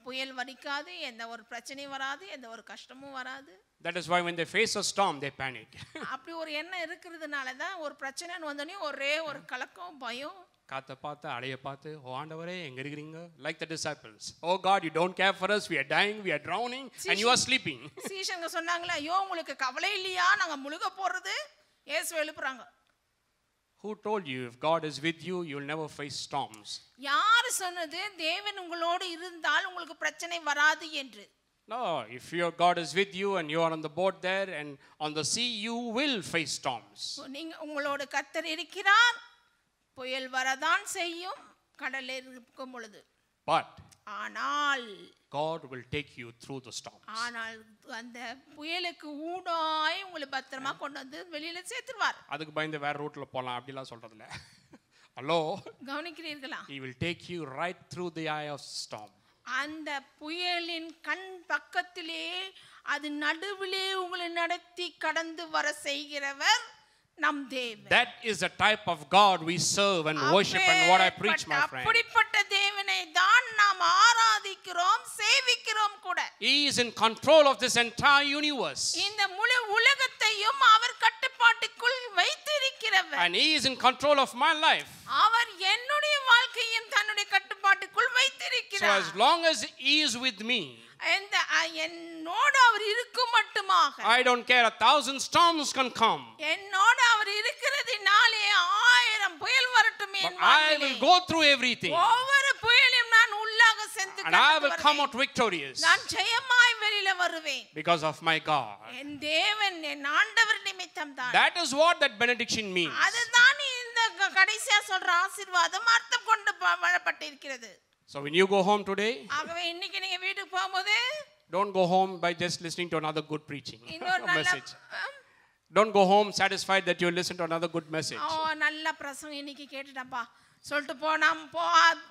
புயல் வடிக்காது, எந்த ஒரு பிரச்சனையும் வராது, எந்த ஒரு கஷ்டமும் வராது. That is why when they face a storm, they panic. அப்படி ஒரு எண்ணம் இருக்கிறதுனால தான் ஒரு பிரச்சனைன்னு வந்தோடனே ஒரே ஒரு கலக்கம், பயம். காத்த பார்த்து அலைய பார்த்து, ஓ ஆண்டவரே எங்க இருக்கீங்க? Like the disciples. Oh God, you don't care for us. We are dying, we are drowning, and you are sleeping. சீஷங்க சொன்னாங்களா, ஐயோ உங்களுக்கு கவலை இல்லையா, நாங்க முழுக போறது? இயேசு எழுப்புறாங்க. Who told you if God is with you, you will never face storms? யார் சொன்னது தேவன் உங்களோடு இருந்தால் உங்களுக்கு பிரச்சனை வராது என்று? No, if your God is with you and you are on the boat there and on the sea, you will face storms. நீங்க உங்களோடு கர்த்தர் இருக்கிறார், புயல் வரதான் செய்யும் கடலில் இருக்கும் பொழுது. But ஆனால் God will take you through the storms. ஆனால் அந்த புயலுக்கு ஊடாய் உங்களை பத்திரமா கொண்டு வந்து வெளியில சேர்த்துருவார். அதுக்கு பயந்து வேற ரூட்ல போலாம் அப்படிலாம் சொல்றது இல்ல. Hello, கவனிக்கிறீர்களா? He will take you right through the eye of storm. அந்த புயலின் கண் பக்கத்திலே அது நடுவிலே உங்களை நடத்தி கடந்து வர செய்கிறவர் நம் தேவன். That is the type of God we serve and worship and what I preach, my friend. அப்படிப்பட்ட தேவனை தான் நாம் ஆராதிக்கிறோம், சேவிக்கிறோம் கூட. He is in control of this entire universe. இந்த முழு உலகத்தையும் அவர் கட்டுப்பாட்டுக்குள் வைத்திருக்கிறவர். And He is in control of my life. அவர் என்னுடைய வாழ்க்கையும் தன்னுடைய கட்டுப்பாட்டுக்குள் வைத்திருக்கிறார். So as long as He is with me, என்னோடு அவர் இருக்கும் மட்டுமாக, I don't care, 1,000 storms can come. என்னோடு அவர் இருக்கிறதினாலே 1000 புயல் வரட்டும் என் வாழ்க்கையிலே, I will go through everything. ஒவ்வொரு and I will come out victorious நான் ஜெயமாய் வெளியில வருவேன் because of my God. என் தேவன் என் ஆண்டவர் நிமித்தம் தான். That is what that benediction means. அதுதான் இந்த கடைசியா சொல்ற ஆசீர்வாதம் அர்த்தம் கொண்டு வரப்பட்டிருக்கிறது. So when you go home today, ஆகவே இன்னைக்கு நீங்க வீட்டுக்கு போகும்போது don't go home by just listening to another good preaching message. Don't go home satisfied that you listen to another good message. நல்ல பிரசங்கம் இன்னைக்கு கேட்டுட்டப்பா சொல்லிட்டு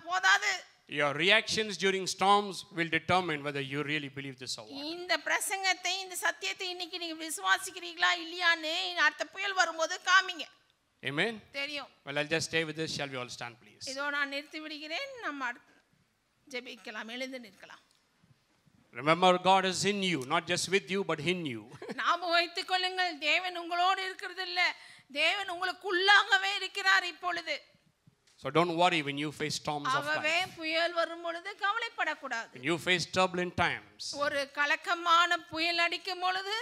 போதாது. Your reactions during storms will determine whether you really believe this or what. இந்த பிரசங்கத்தை இந்த சத்தியத்தை இன்னைக்கு நீங்க விசுவாசிக்கிறீங்களா இல்லையான்னு அடுத்த புயல் வரும்போது காமிங்க. Amen. தெரியும். Well, I'll just stay with this. Shall we all stand, please? இதோ நான் நிறுத்தி விடுகிறேன். நம்ம ஜெபிக்கலாம், எழுந்து நிற்கலாம். Remember, God is in you, not just with you, but in you. ஞாபகம் வைத்துக் கொள்ளுங்கள், தேவன் உங்களோடு இருக்கிறது இல்ல, தேவன் உங்களுக்குள்ளாகவே இருக்கிறார் இப்பொழுது. So don't worry when you face storms of life. ஆகவே புயல் வரும் பொழுது கவலைப்படக்கூடாது. When you face turbulent times, ஒரு கலக்கமான புயல் அடிக்கும் பொழுது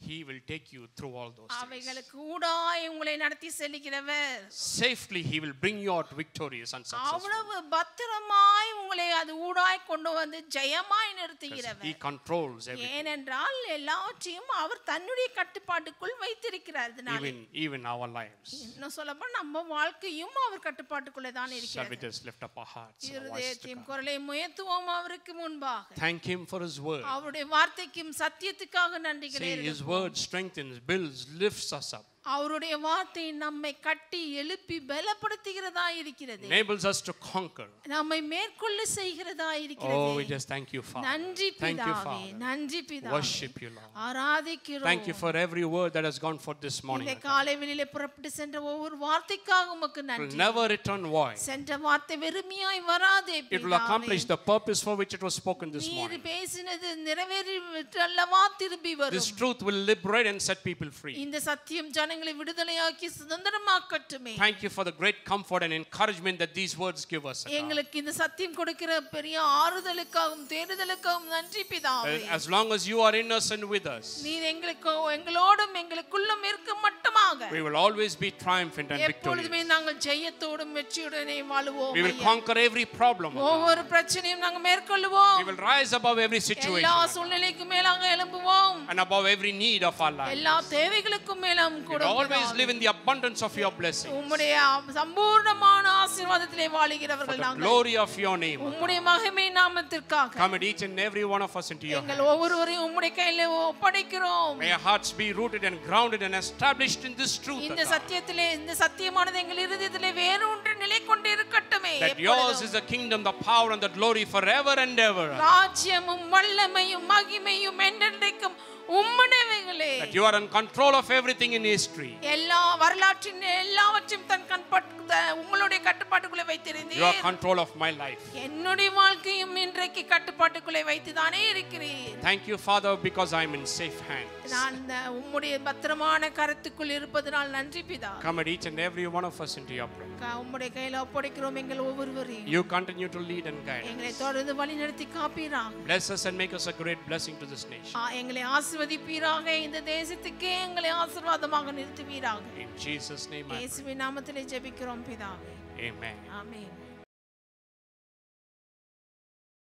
He will take you through all those things. அவைகளுக்கு ஊடாய் உங்களை நடத்தி செல்கிறவர். Safely He will bring you out victorious and successful. அவ்வளவு பத்திரமாய் உங்களை அது ஊடாய் கொண்டு வந்து ஜெயமாய் நிறுத்துகிறவர். He controls everything. ஏனென்றால் எல்லாவற்றையும் அவர் தன்னுடைய கட்டுப்பாட்டுக்குள் வைத்திருக்கிறார். Even our lives. இன்னும் சொல்லப்போனா நம்ம வாழ்க்கையும் அவர் கட்டுப்பாட்டுக்குள்ளே தான் இருக்கிறது. Shall we just lift up our hearts? இருதயத்தையும் குரலையும் உயர்த்துவோம் அவருக்கு முன்பாக. Thank Him for His word. அவருடைய வார்த்தைக்கும் சத்தியத்துக்காக நன்றிகளை His word strengthens, builds, lifts us up. அவருடைய வார்த்தை நம்மை கட்டி எழுப்பி பலப்படுத்துகிறதா இருக்கிறது. Enables us to conquer. நம்மை மேற்கொள்ள செய்கிறதா இருக்கிறது. Oh, we just thank you, Father. நன்றி பிதாவே, நன்றி பிதாவே. Worship you, Lord. ஆராதிக்கிறோம். Thank you for every word that has gone forth this morning. இந்த காலை வேளையிலே புறப்பட்டு சென்ற ஒவ்வொரு வார்த்தைக்காக உமக்கு நன்றி. It will never return void. சென்ற வார்த்தை வெறுமையாய் வராதே பிதாவே. It will accomplish the purpose for which it was spoken this morning. நீர் பேசினது நிறைவேறிவிட்டல்லவா திரும்பி வரும். This truth will liberate and set people free. இந்த சத்தியம் ஜனங்களை விடுதலையாக்கி சுதந்திரமாக்கட்டுமே. Thank you for the great comfort and encouragement that these words give us. எங்களுக்கு இந்த சத்தியம் கொடுக்கிற பெரிய ஆறுதலுக்காகவும் தேறுதலுக்காகவும் நன்றி பிதாவே. As long as you are in us and with us, நீர் எங்களோடும் எங்களுக்குள்ளும் இருக்க மட்டுமாக we will always be triumphant and victorious. எப்பொழுதுமே நாங்கள் ஜெயத்தோடும் வெற்றியுடனே வாழுவோம். We will conquer every problem. ஒவ்வொரு பிரச்சனையும் நாங்கள் மேற்கொள்வோம். We will rise above every situation. எல்லா சூழ்நிலைக்கும் மேலாக எழும்புவோம். And above every need of our life. எல்லா தேவைகளுக்கும் மேலாம் கூட always live in the abundance of your blessings. உம்முடைய சம்பூர்ணமான ஆசீர்வாதத்திலே வாழுகிறவர்கள் நாங்கள். The glory of your name. உம்முடைய மகிமை நாமத்திற்காக. Commit each and every one of us into your hands. எங்கள் ஒவ்வொருவரையும் உம்முடைய கையிலே ஒப்படைக்கிறோம். May our hearts be rooted and grounded and established in this truth. இந்த சத்தியத்திலே இந்த சத்தியமானது எங்கள் இருதயத்திலே வேரூன்றி நிலைகொண்டு இருக்கட்டுமே. That yours is the kingdom, the power and the glory forever and ever. ராஜ்யமும் வல்லமையும் மகிமையும் என்றென்றைக்கும் உம்முடையவைகளே. That you are in control of everything in history. எல்லா வரலாற்றின் எல்லாவற்றையும் தன் உங்களுடைய கட்டுப்பாட்டுக்குள்ளே வைத்திருந்தீர். You are control of my life. என்னுடைய வாழ்க்கையும் இன்றைக்கு கட்டுப்பாட்டுக்குள்ளே வைத்துதானே இருக்கிறீர். Thank you, Father, because I am in safe hands. நான் உம்முடைய பத்திரமான கரத்துக்குள் இருப்பதனால் நன்றி பிதா. Commit each and every one of us into your prayer. உம்முடைய கையில ஒப்படைக்கிறோம் எங்கள் ஒவ்வொருவரையும். You continue to lead and guide us. எங்களை தொடர்ந்து வழிநடத்தி காப்பீராக. Bless us and make us a great blessing to this nation. எங்களை ஆசீர்வதிப்பீராக, இந்த தேசத்துக்கே எங்களை ஆசீர்வாதமாக நிறுத்துவீராக. In Jesus' name I pray. இயேசுவின் நாமத்திலே ஜெபிக்கிறோம் பிதாவே. Amen. ஆமென்.